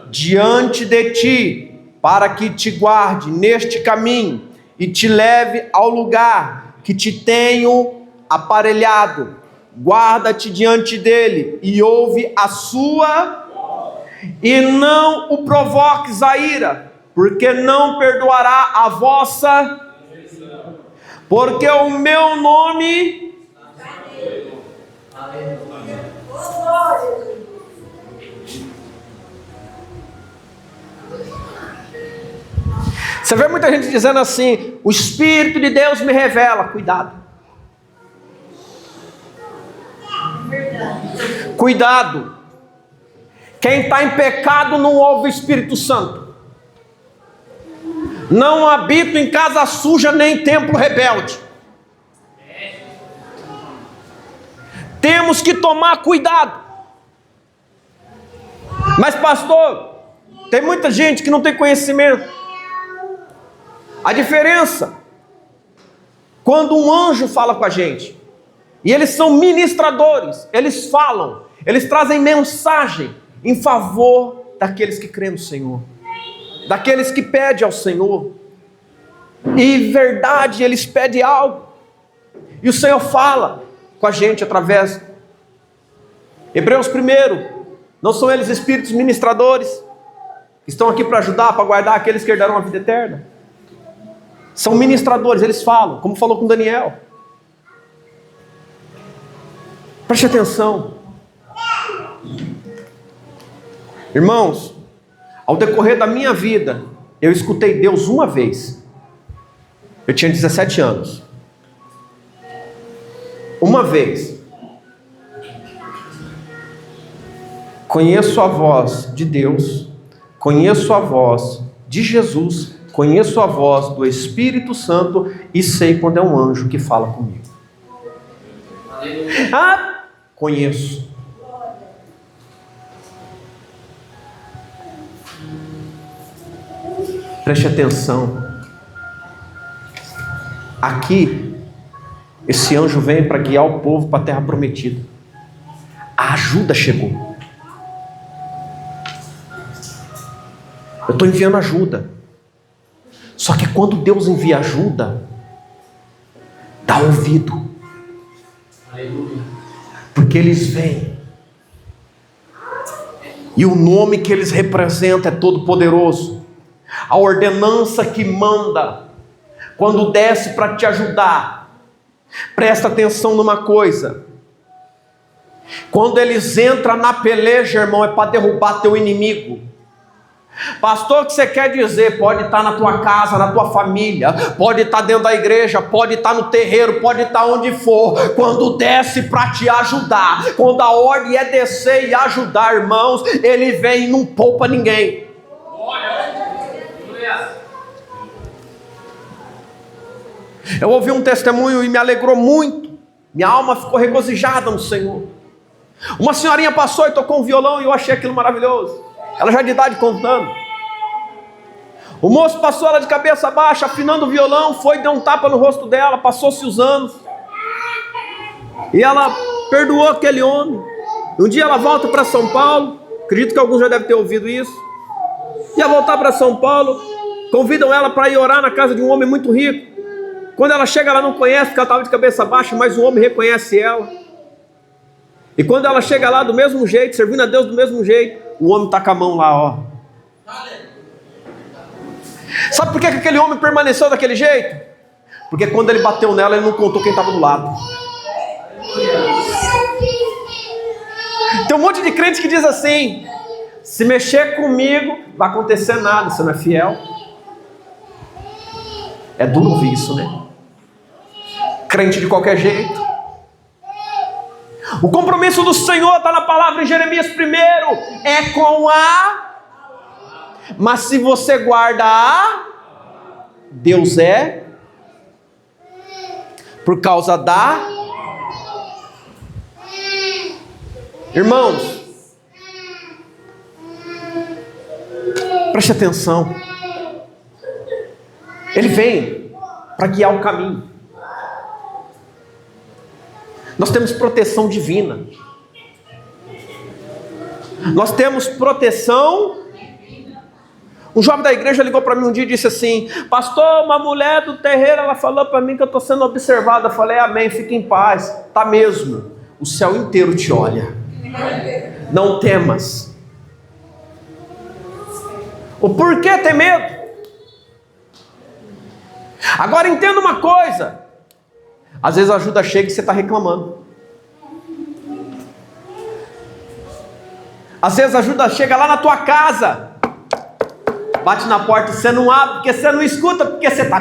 [SPEAKER 1] diante de ti, para que te guarde neste caminho e te leve ao lugar que te tenho aparelhado. Guarda-te diante dele e ouve a sua, e não o provoques a ira, porque não perdoará a vossa, porque o meu nome Você vê muita gente dizendo assim: o Espírito de Deus me revela. Cuidado. Cuidado. Quem está em pecado não ouve o Espírito Santo. Não habito em casa suja nem em templo rebelde. Temos que tomar cuidado. Mas pastor, tem muita gente que não tem conhecimento. A diferença, quando um anjo fala com a gente, e eles são ministradores, eles falam, eles trazem mensagem em favor daqueles que creem no Senhor, daqueles que pedem ao Senhor, e verdade, eles pedem algo, e o Senhor fala com a gente através, Hebreus 1, não são eles espíritos ministradores, que estão aqui para ajudar, para guardar aqueles que herdarão a vida eterna? São ministradores, eles falam, como falou com Daniel. Preste atenção. Irmãos, ao decorrer da minha vida, eu escutei Deus uma vez. Eu tinha 17 anos. Uma vez. Conheço a voz de Deus, conheço a voz de Jesus, conheço a voz do Espírito Santo e sei quando é um anjo que fala comigo. Ah, conheço. Preste atenção. Aqui, esse anjo vem para guiar o povo para a terra prometida. A ajuda chegou. Eu estou enviando ajuda. Só que quando Deus envia ajuda, dá ouvido. Porque eles vêm. E o nome que eles representam é todo-poderoso. A ordenança que manda, quando desce para te ajudar. Presta atenção numa coisa. Quando eles entram na peleja, irmão, é para derrubar teu inimigo. Pastor, o que você quer dizer? Pode estar na tua casa, na tua família, pode estar dentro da igreja, pode estar no terreiro, pode estar onde for. Quando desce para te ajudar, quando a ordem é descer e ajudar, irmãos, ele vem e não poupa ninguém. Eu ouvi um testemunho e me alegrou muito. Minha alma ficou regozijada no Senhor. Uma senhorinha passou e tocou um violão e eu achei aquilo maravilhoso. Ela já de idade contando. O moço passou ela de cabeça baixa, afinando o violão, foi, deu um tapa no rosto dela, passou-se os anos. E ela perdoou aquele homem. Um dia ela volta para São Paulo, acredito que alguns já devem ter ouvido isso. Ia voltar para São Paulo, convidam ela para ir orar na casa de um homem muito rico. Quando ela chega, ela não conhece, porque ela estava de cabeça baixa, mas o homem reconhece ela. E quando ela chega lá do mesmo jeito, servindo a Deus do mesmo jeito, o homem está com a mão lá, ó. Sabe por que aquele homem permaneceu daquele jeito? Porque quando ele bateu nela, ele não contou quem estava do lado. Tem um monte de crente que diz assim: se mexer comigo, não vai acontecer nada, você não é fiel. É duro ouvir isso, né? Crente de qualquer jeito. O compromisso do Senhor está na palavra em Jeremias 1, é com a, mas se você guarda a, Deus é, por causa da, irmãos, preste atenção, ele vem para guiar o caminho. Nós temos proteção divina. Nós temos proteção. Um jovem da igreja ligou para mim um dia e disse assim: pastor, uma mulher do terreiro, ela falou para mim que eu estou sendo observada. Eu falei: amém, fique em paz. Tá mesmo, o céu inteiro te olha. Não temas. O porquê ter medo? Agora entenda uma coisa. Às vezes a ajuda chega e você está reclamando. Às vezes a ajuda chega lá na tua casa, bate na porta e você não abre, porque você não escuta, porque você está...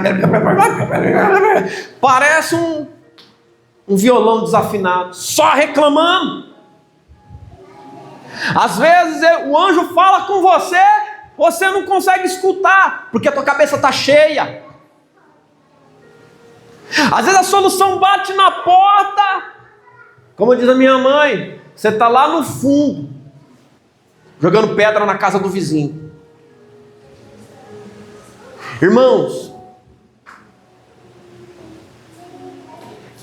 [SPEAKER 1] Parece um violão desafinado, só reclamando. Às vezes o anjo fala com você, você não consegue escutar, porque a tua cabeça está cheia. Às vezes a solução bate na porta, como diz a minha mãe, você está lá no fundo, jogando pedra na casa do vizinho. Irmãos,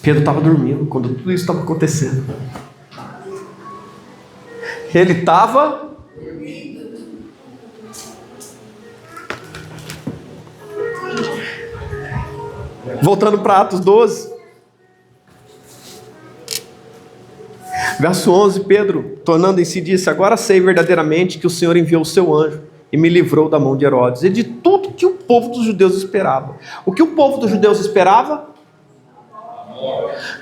[SPEAKER 1] Pedro estava dormindo quando tudo isso estava acontecendo. Ele estava voltando para Atos 12, verso 11, Pedro, tornando em si, disse: agora sei verdadeiramente que o Senhor enviou o seu anjo e me livrou da mão de Herodes e de tudo que o povo dos judeus esperava. O que o povo dos judeus esperava?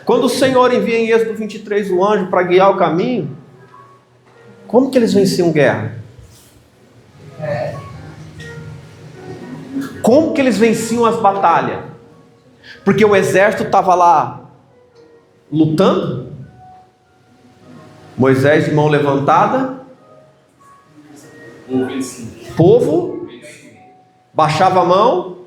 [SPEAKER 1] Quando o Senhor envia em Êxodo 23 o anjo para guiar o caminho, como que eles venciam guerra? Como que eles venciam as batalhas? Porque o exército estava lá lutando, Moisés de mão levantada, povo baixava a mão,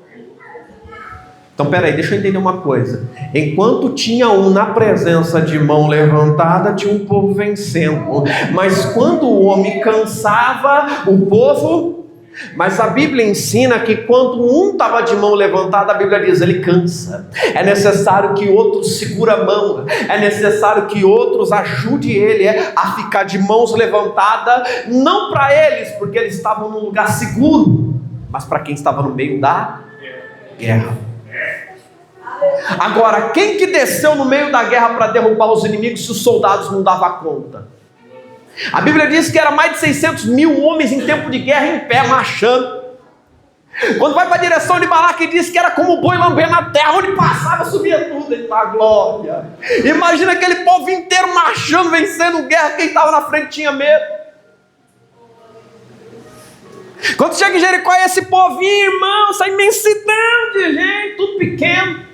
[SPEAKER 1] Então, peraí, deixa eu entender uma coisa. Enquanto tinha um na presença de mão levantada, tinha um povo vencendo. Mas quando o homem cansava, o povo... Mas a Bíblia ensina que quando um estava de mão levantada, a Bíblia diz, ele cansa. É necessário que outros segure a mão. É necessário que outros ajude ele a ficar de mãos levantadas. Não para eles, porque eles estavam num lugar seguro, mas para quem estava no meio da guerra. Agora, quem que desceu no meio da guerra para derrubar os inimigos se os soldados não davam conta? A Bíblia diz que era mais de 600 mil homens em tempo de guerra em pé, marchando. Quando vai para a direção de Balaque, diz que era como boi lambendo a terra, onde passava subia tudo. Eita glória! Imagina aquele povo inteiro marchando, vencendo guerra, quem estava na frente tinha medo. Quando chega em Jericó, esse povinho, irmão, essa imensidão de gente, tudo pequeno.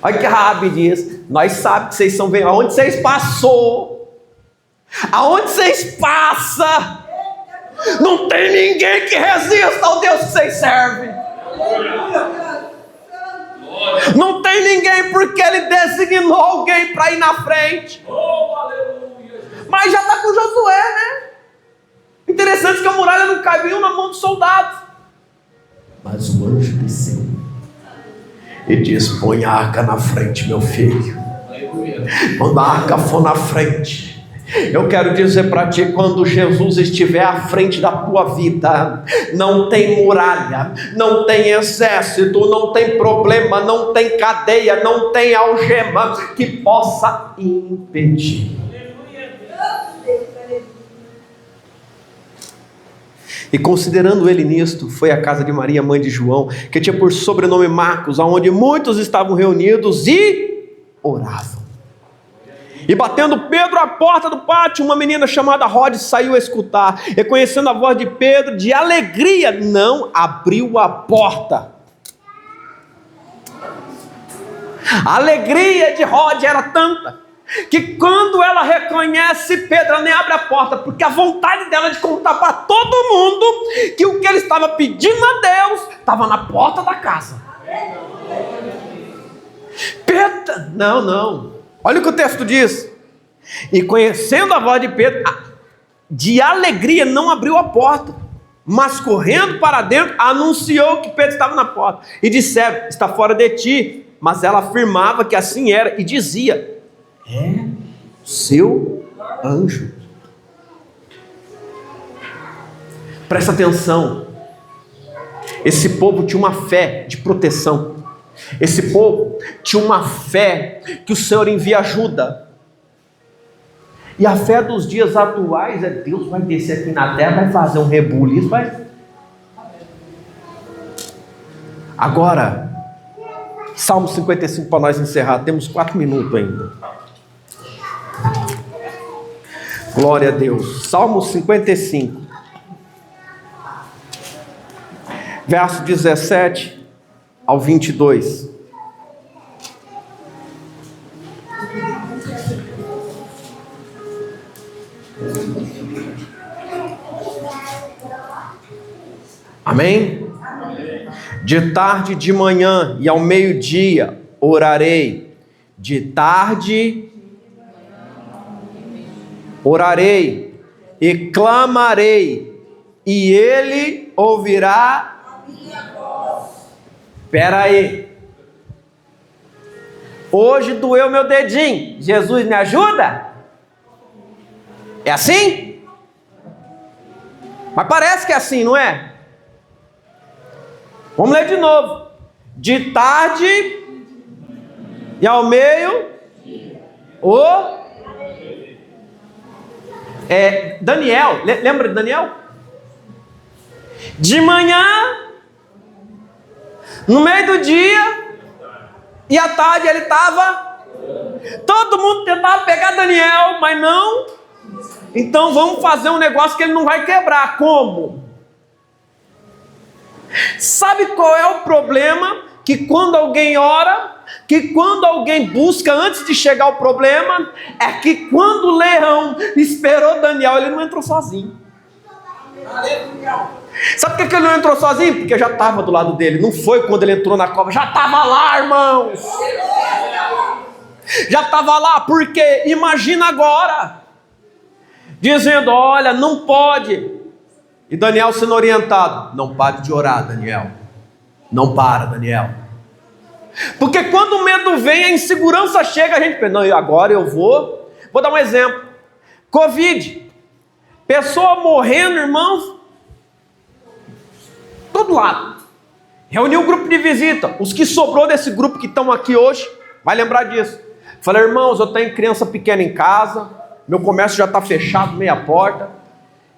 [SPEAKER 1] Olha que Raabe diz, nós sabemos que vocês são bem, aonde vocês passou, aonde vocês passam, não tem ninguém que resista ao Deus que vocês servem. Não tem ninguém, porque ele designou alguém para ir na frente. Mas já está com Josué, né? Interessante que a muralha não cabia na mão dos soldados. Mas o anjo desceu e diz, põe a arca na frente, meu filho. Quando a arca for na frente, eu quero dizer para ti, quando Jesus estiver à frente da tua vida, não tem muralha, não tem exército, não tem problema, não tem cadeia, não tem algema que possa impedir. E considerando ele nisto, foi à casa de Maria, mãe de João, que tinha por sobrenome Marcos, aonde muitos estavam reunidos e oravam. E batendo Pedro à porta do pátio, uma menina chamada Rode saiu a escutar. Reconhecendo a voz de Pedro, de alegria, não abriu a porta. A alegria de Rode era tanta, que quando ela reconhece Pedro, ela nem abre a porta, porque a vontade dela de contar para todo mundo que o que ele estava pedindo a Deus estava na porta da casa. Pedro, não, olha o que o texto diz. E conhecendo a voz de Pedro, de alegria não abriu a porta, mas correndo para dentro, anunciou que Pedro estava na porta. E disseram, está fora de ti. Mas ela afirmava que assim era, e dizia, é seu anjo. Presta atenção. Esse povo tinha uma fé de proteção. Esse povo tinha uma fé que o Senhor envia ajuda. E a fé dos dias atuais é Deus vai descer aqui na terra, vai fazer um rebuliço, vai. Agora, Salmo 55 para nós encerrar, temos 4 minutos ainda. Glória a Deus. Salmo 55, verso 17 ao 22. Amém? De tarde e de manhã e ao meio-dia orarei. De tarde orarei e clamarei, e ele ouvirá a minha voz. Espera aí. Hoje doeu meu dedinho. Jesus me ajuda? É assim? Mas parece que é assim, não é? Vamos ler de novo. De tarde e ao meio Daniel, lembra de Daniel? De manhã, no meio do dia, e à tarde ele estava. Todo mundo tentava pegar Daniel, mas não. Então vamos fazer um negócio que ele não vai quebrar. Como? Sabe qual é o problema? Que quando alguém ora, que quando alguém busca antes de chegar ao problema, é que quando o leão esperou Daniel, ele não entrou sozinho. Sabe por que ele não entrou sozinho? Porque já estava do lado dele. Não foi quando ele entrou na cova, já estava lá, irmãos. Já estava lá, porque imagina agora, dizendo: olha, não pode. E Daniel sendo orientado: não pare de orar, Daniel. Não para, Daniel. Porque quando o medo vem, a insegurança chega, a gente pensa: não, agora eu vou. Vou dar um exemplo: Covid, pessoa morrendo, irmãos, todo lado. Reuniu um grupo de visita. Os que sobrou desse grupo que estão aqui hoje vai lembrar disso. Falei: irmãos, eu tenho criança pequena em casa, meu comércio já está fechado, meia porta,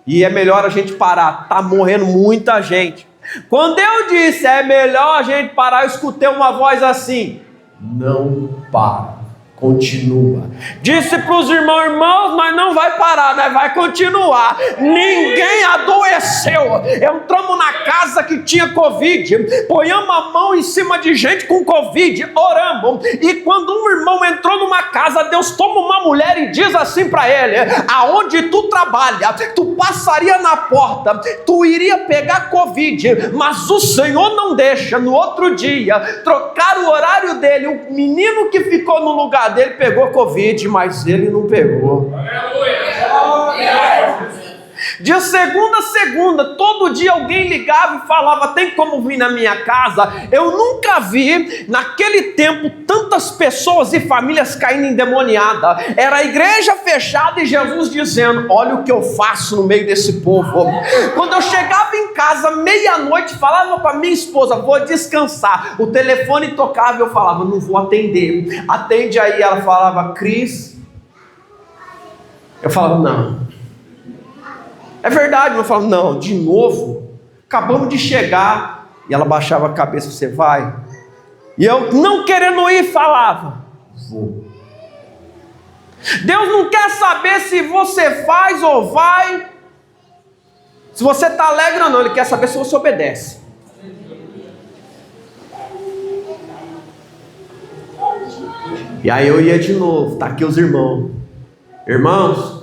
[SPEAKER 1] e é melhor a gente parar, está morrendo muita gente. Quando eu disse é melhor a gente parar, eu escutei uma voz assim: não para, continua. Disse para os irmãos, mas não vai parar, né? Vai continuar. Ninguém adoeceu. Entramos na casa que tinha Covid, ponhamos a mão em cima de gente com Covid, oramos. E quando um irmão entrou numa casa, Deus toma uma mulher e diz assim para ele: aonde tu trabalha, tu passaria na porta, tu iria pegar Covid, mas o Senhor não deixa. No outro dia, trocaram o horário dele. O menino que ficou no lugar dele pegou Covid, mas ele não pegou. De segunda a segunda, todo dia alguém ligava e falava: tem como vir na minha casa? Eu nunca vi naquele tempo tantas pessoas e famílias caindo endemoniadas. Era a igreja fechada e Jesus dizendo: olha o que eu faço no meio desse povo. Quando eu chegava em casa meia-noite, falava para minha esposa: vou descansar. O telefone tocava e eu falava: não vou atender. Atende aí. Ela falava: Cris. Eu falava: não. É verdade. Eu falava: não, de novo? Acabamos de chegar. E ela baixava a cabeça: você vai? E eu, não querendo ir, falava: vou. Deus não quer saber se você faz ou vai, se você está alegre ou não. Ele quer saber se você obedece. E aí eu ia de novo. Tá aqui os irmãos. Irmãos,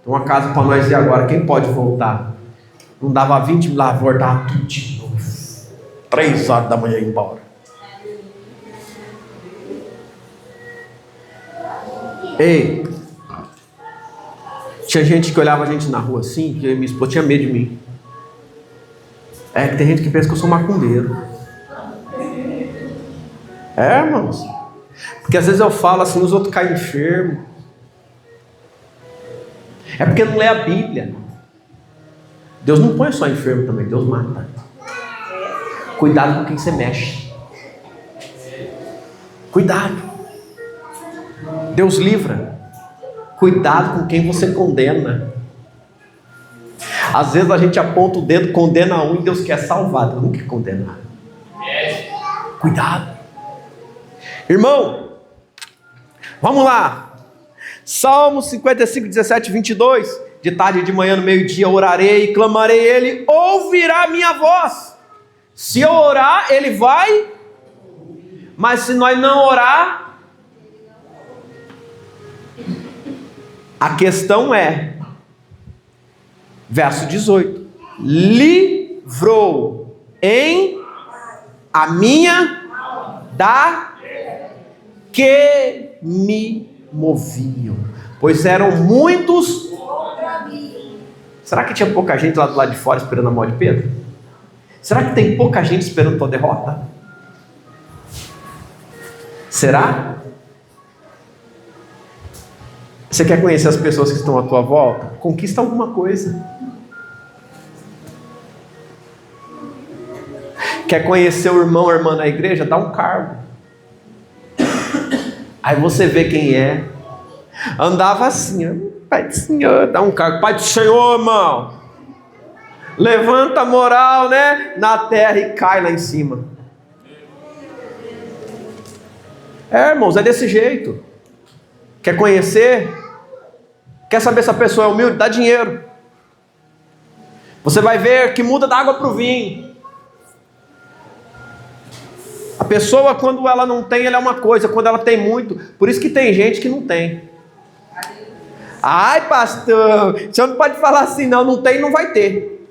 [SPEAKER 1] tem uma casa para nós ir agora. Quem pode voltar? Não dava 20 mil lá, voltava tudo de novo. 3 horas da manhã embora. Ei, tinha gente que olhava a gente na rua assim, que minha esposa tinha medo de mim. É que tem gente que pensa que eu sou macumbeiro. É, irmãos. Porque às vezes eu falo assim, os outros caem enfermos. É porque não lê a Bíblia. Deus não põe só enfermo também, Deus mata. Cuidado com quem você mexe. Cuidado. Deus livra. Cuidado com quem você condena. Às vezes a gente aponta o dedo, condena um e Deus quer salvar, Deus não quer condenar. Cuidado. Irmão, vamos lá. Salmo 55, 17, 22. De tarde e de manhã, no meio-dia, orarei e clamarei, ele ouvirá minha voz. Se eu orar, ele vai. Mas se nós não orar, a questão é, verso 18: livrou em a minha da que me moviam, pois eram muitos. Será que tinha pouca gente lá do lado de fora esperando a morte de Pedro? Será que tem pouca gente esperando tua derrota? Será? Você quer conhecer as pessoas que estão à tua volta? Conquista alguma coisa. Quer conhecer o irmão ou a irmã na igreja? Dá um cargo. Aí você vê quem é. Andava assim, Pai do Senhor, dá um cargo. Pai do Senhor, irmão. Levanta a moral, né? Na terra e cai lá em cima. É, irmãos, é desse jeito. Quer conhecer? Quer saber se a pessoa é humilde? Dá dinheiro. Você vai ver que muda da água para o vinho. A pessoa, quando ela não tem, ela é uma coisa. Quando ela tem muito, por isso que tem gente que não tem. Ai, pastor, o senhor não pode falar assim, não. Não tem, não vai ter.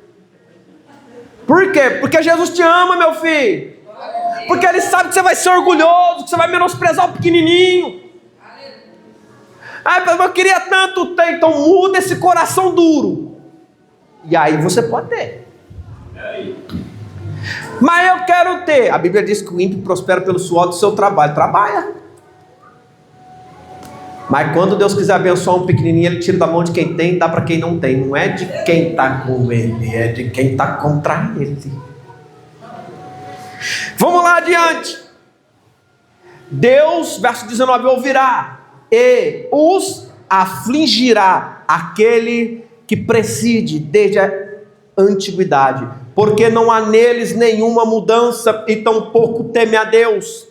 [SPEAKER 1] Por quê? Porque Jesus te ama, meu filho. Porque Ele sabe que você vai ser orgulhoso, que você vai menosprezar o pequenininho. Ah, eu queria tanto ter. Então muda esse coração duro. E aí você pode ter. Mas eu quero ter. A Bíblia diz que o ímpio prospera pelo suor do seu trabalho. Trabalha. Mas quando Deus quiser abençoar um pequenininho, Ele tira da mão de quem tem e dá para quem não tem. Não é de quem está com Ele, é de quem está contra Ele. Vamos lá adiante. Deus, verso 19, ouvirá e os afligirá aquele que preside desde a antiguidade, porque não há neles nenhuma mudança e tampouco teme a Deus.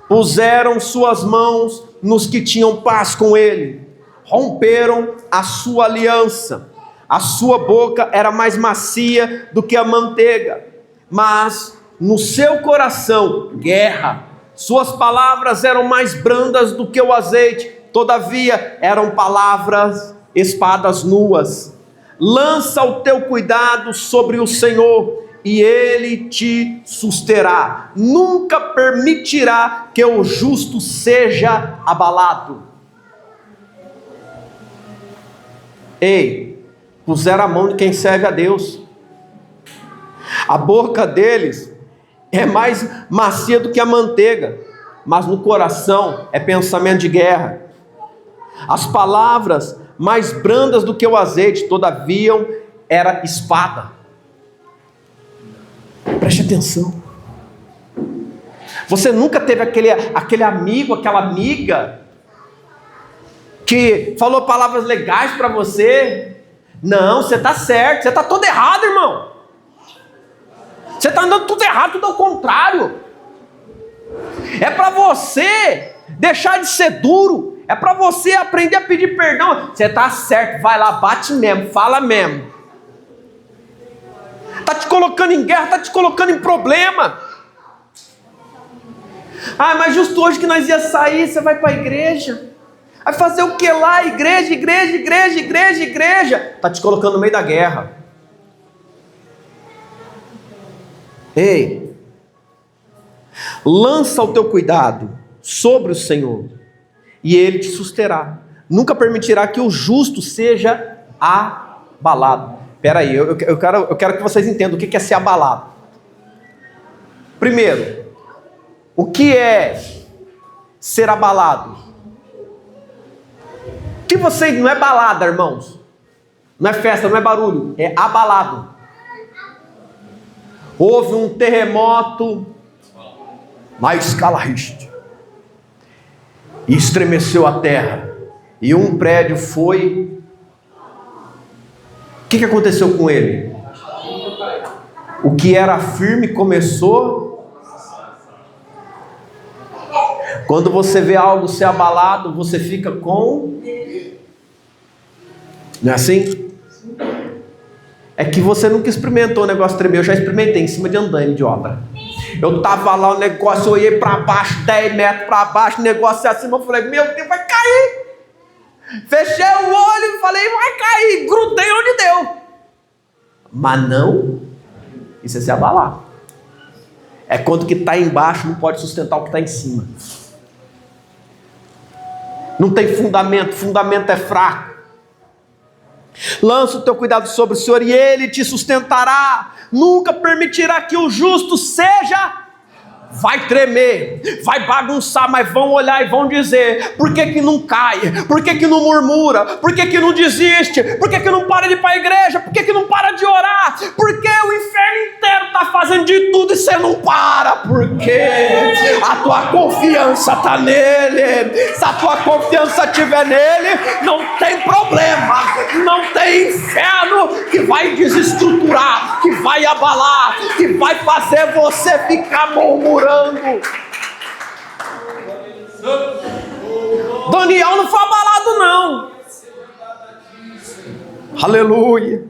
[SPEAKER 1] Puseram suas mãos nos que tinham paz com ele, romperam a sua aliança, a sua boca era mais macia do que a manteiga, mas no seu coração guerra, suas palavras eram mais brandas do que o azeite, todavia eram palavras, espadas nuas. Lança o teu cuidado sobre o Senhor e Ele te susterá, nunca permitirá que o justo seja abalado. Ei, puseram a mão de quem serve a Deus. A boca deles é mais macia do que a manteiga, mas no coração é pensamento de guerra. As palavras mais brandas do que o azeite, todavia era espada. Preste atenção. Você nunca teve aquele amigo, aquela amiga que falou palavras legais para você? Não, você está certo, você está todo errado, irmão. Você está andando tudo errado, tudo ao contrário. É para você deixar de ser duro. É para você aprender a pedir perdão. Você está certo, vai lá, bate mesmo, fala mesmo. Está te colocando em guerra, está te colocando em problema. Ah, mas justo hoje que nós ia sair, você vai para a igreja. Vai fazer o que lá? Igreja. Está te colocando no meio da guerra. Ei, lança o teu cuidado sobre o Senhor e Ele te susterá. Nunca permitirá que o justo seja abalado. Espera aí, eu quero que vocês entendam o que é ser abalado. Primeiro, o que é ser abalado? Que você não é balada, irmãos. Não é festa, não é barulho, é abalado. Houve um terremoto na escala Richter e estremeceu a terra, e um prédio foi. O que aconteceu com ele? O que era firme começou. Quando você vê algo ser abalado, você fica com. Não é assim? É que você nunca experimentou o negócio tremer. Eu já experimentei em cima de andaime de obra. Eu estava lá, o negócio, eu olhei para baixo, 10 metros para baixo, o negócio assim, eu falei, meu Deus, vai cair. Fechei o olho e falei, vai cair, grudei onde deu. Mas não, isso é se abalar. É quando o que está embaixo não pode sustentar o que está em cima. Não tem fundamento, fundamento é fraco. Lança o teu cuidado sobre o Senhor e Ele te sustentará. Nunca permitirá que o justo seja. Vai tremer, vai bagunçar, mas vão olhar e vão dizer: por que não cai? Por que não murmura? Por que não desiste? Por que não para de ir para a igreja? Por que não para de orar? Porque o inferno inteiro está fazendo de tudo e você não para. Porque a tua confiança está nele. Se a tua confiança estiver nele, não tem problema, não tem inferno que vai desestruturar, que vai abalar, que vai fazer você ficar murmurando. Daniel não foi abalado não. Aleluia.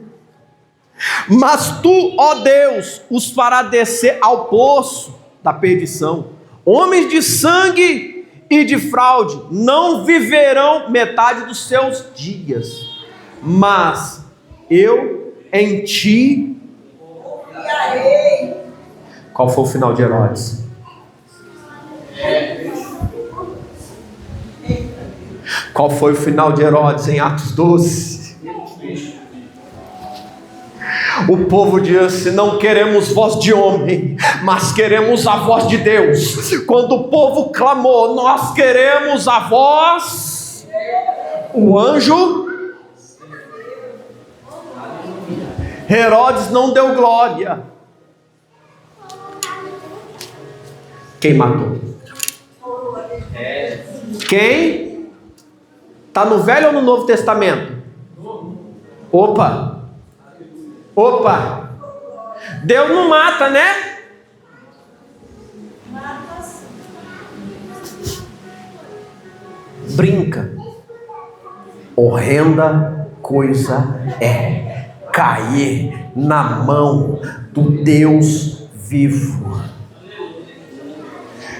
[SPEAKER 1] Mas tu, ó Deus, os fará descer ao poço da perdição. Homens de sangue e de fraude não viverão metade dos seus dias. Mas eu em ti Qual foi o final de Herodes? Qual foi o final de Herodes em Atos 12? O povo disse: não queremos voz de homem, mas queremos a voz de Deus. Quando o povo clamou: nós queremos a voz, o anjo, Herodes não deu glória. Quem matou? Quem? Está no Velho ou no Novo Testamento? Opa! Deus não mata, né? Brinca. Horrenda coisa é cair na mão do Deus vivo.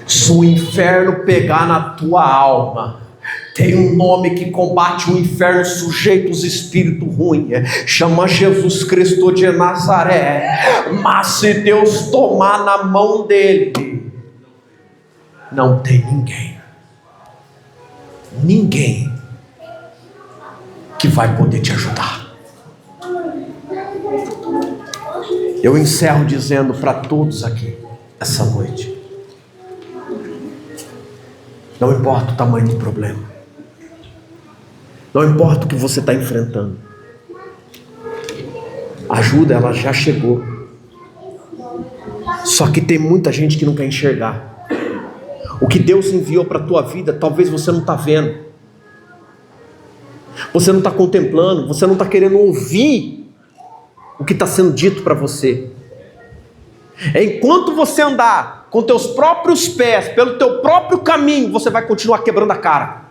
[SPEAKER 1] Se o inferno pegar na tua alma, tem um nome que combate o inferno, sujeito os espíritos ruins, chama Jesus Cristo de Nazaré. Mas se Deus tomar na mão dele, não tem ninguém que vai poder te ajudar. Eu encerro dizendo para todos aqui essa noite: não importa o tamanho do problema, não importa o que você está enfrentando, a ajuda ela já chegou. Só que tem muita gente que não quer enxergar. O que Deus enviou para a tua vida, talvez você não está vendo, você não está contemplando, você não está querendo ouvir o que está sendo dito para você. Enquanto você andar com teus próprios pés, pelo teu próprio caminho, você vai continuar quebrando a cara.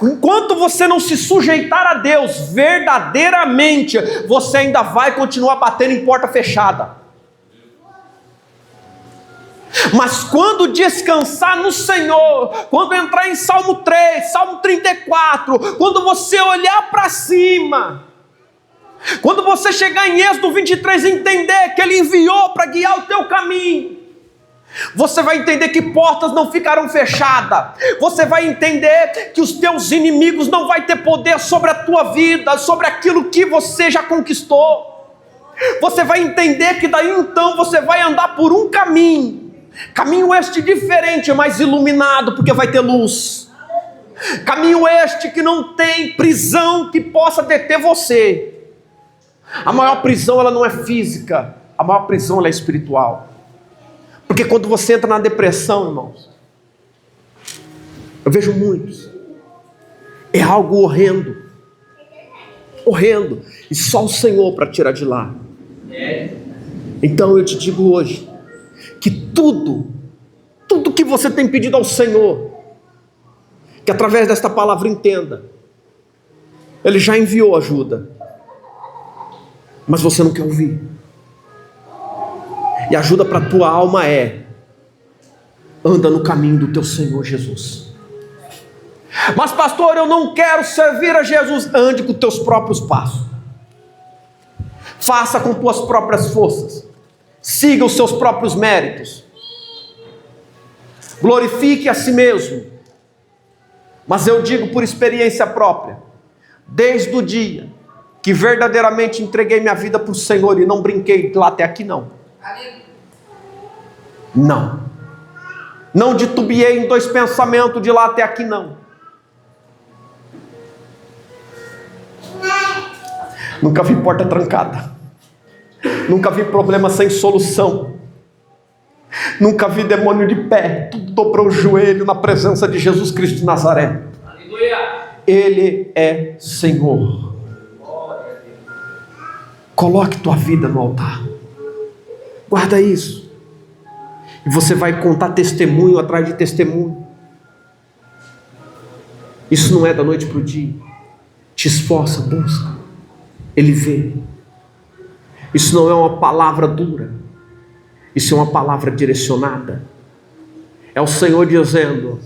[SPEAKER 1] Enquanto você não se sujeitar a Deus verdadeiramente, você ainda vai continuar batendo em porta fechada. Mas quando descansar no Senhor, quando entrar em Salmo 3, Salmo 34, quando você olhar para cima, quando você chegar em Êxodo 23 e entender que Ele enviou para guiar o teu caminho, você vai entender que portas não ficarão fechadas. Você vai entender que os teus inimigos não vão ter poder sobre a tua vida, sobre aquilo que você já conquistou. Você vai entender que daí então você vai andar por um caminho este diferente, mais iluminado, porque vai ter luz. Caminho este que não tem prisão que possa deter você. A maior prisão ela não é física, a maior prisão ela é espiritual. Porque quando você entra na depressão, irmãos, eu vejo muitos, é algo horrendo, e só o Senhor para tirar de lá. Então eu te digo hoje, que tudo que você tem pedido ao Senhor, que através desta palavra entenda, Ele já enviou ajuda, mas você não quer ouvir. E a ajuda para a tua alma anda no caminho do teu Senhor Jesus. Mas pastor, eu não quero servir a Jesus. Ande com teus próprios passos, faça com tuas próprias forças, siga os seus próprios méritos, glorifique a si mesmo. Mas eu digo por experiência própria, desde o dia que verdadeiramente entreguei minha vida para o Senhor e não brinquei de lá até aqui, não titubeei em dois pensamentos de lá até aqui, nunca vi porta trancada, nunca vi problema sem solução, nunca vi demônio de pé. Tudo dobrou o joelho na presença de Jesus Cristo de Nazaré. Aleluia. Ele é Senhor. Coloque tua vida no altar, guarda isso, e você vai contar testemunho atrás de testemunho. Isso não é da noite para o dia. Te esforça, busca, Ele vê. Isso não é uma palavra dura, isso é uma palavra direcionada. É o Senhor dizendo: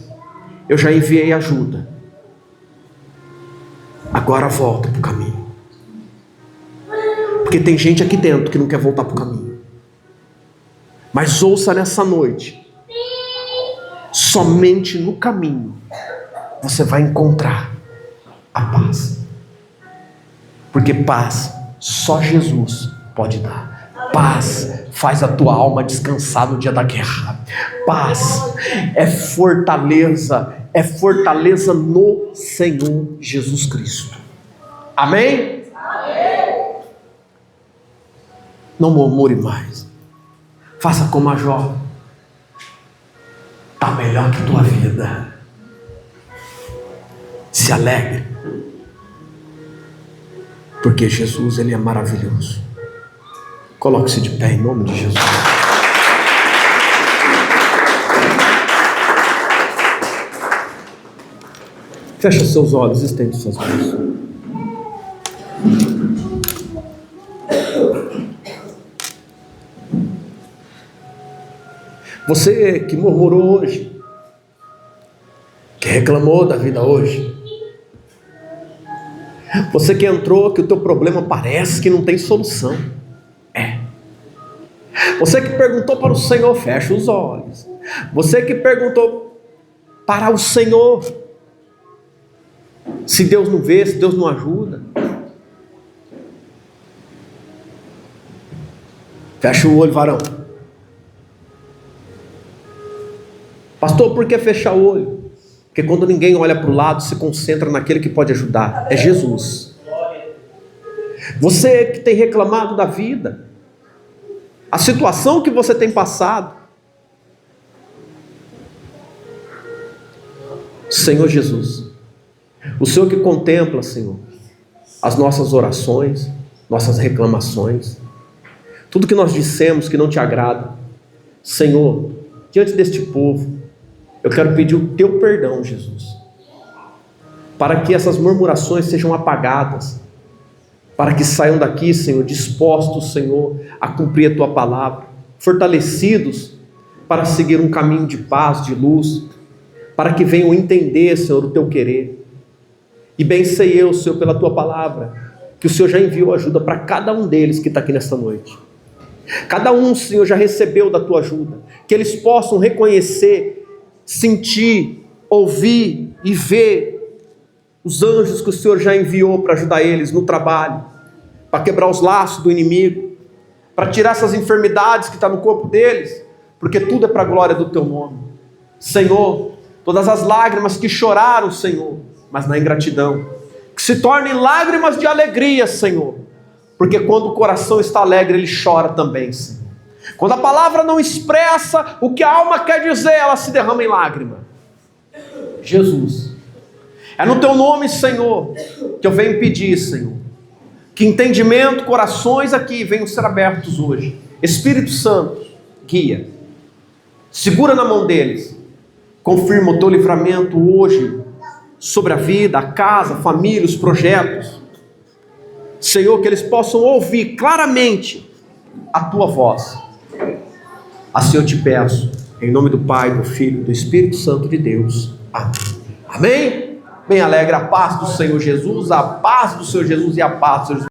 [SPEAKER 1] eu já enviei ajuda, agora volta para o caminho. Porque tem gente aqui dentro que não quer voltar para o caminho. Mas ouça nessa noite, somente no caminho você vai encontrar a paz. Porque paz só Jesus pode dar. Paz faz a tua alma descansar no dia da guerra. Paz é fortaleza no Senhor Jesus Cristo. Amém? Amém. Não murmure mais. Faça como a Jó. Está melhor que tua vida. Se alegre. Porque Jesus, Ele é maravilhoso. Coloque-se de pé em nome de Jesus. Feche seus olhos, estende suas mãos. Você que murmurou hoje, que reclamou da vida hoje, você que entrou, que o teu problema parece que não tem solução. Você que perguntou para o Senhor, fecha os olhos. Você que perguntou para o Senhor, se Deus não vê, se Deus não ajuda, fecha o olho, varão. Pastor, por que fechar o olho? Porque quando ninguém olha para o lado, se concentra naquele que pode ajudar, é Jesus. Você que tem reclamado da vida, a situação que você tem passado, Senhor Jesus, o Senhor que contempla, Senhor, as nossas orações, nossas reclamações, tudo que nós dissemos que não te agrada, Senhor, diante deste povo, eu quero pedir o teu perdão, Jesus, para que essas murmurações sejam apagadas, para que saiam daqui, Senhor, dispostos, Senhor, a cumprir a tua palavra, fortalecidos para seguir um caminho de paz, de luz, para que venham entender, Senhor, o teu querer. E bem sei eu, Senhor, pela tua palavra, que o Senhor já enviou ajuda para cada um deles que está aqui nesta noite. Cada um, Senhor, já recebeu da tua ajuda, que eles possam reconhecer, sentir, ouvir e ver os anjos que o Senhor já enviou para ajudar eles no trabalho, para quebrar os laços do inimigo, para tirar essas enfermidades que estão no corpo deles, porque tudo é para a glória do teu nome. Senhor, todas as lágrimas que choraram, Senhor, mas na ingratidão, que se tornem lágrimas de alegria, Senhor, porque quando o coração está alegre, ele chora também, Senhor. Quando a palavra não expressa o que a alma quer dizer, ela se derrama em lágrima. Jesus, é no teu nome, Senhor, que eu venho pedir, Senhor, que entendimento, corações aqui venham ser abertos hoje. Espírito Santo, guia, segura na mão deles, confirma o teu livramento hoje, sobre a vida, a casa, a família, os projetos. Senhor, que eles possam ouvir claramente a tua voz. Assim eu te peço, em nome do Pai, do Filho e do Espírito Santo de Deus. Amém. Amém? Bem alegre a paz do Senhor Jesus, a paz do Senhor Jesus e a paz do Senhor Jesus.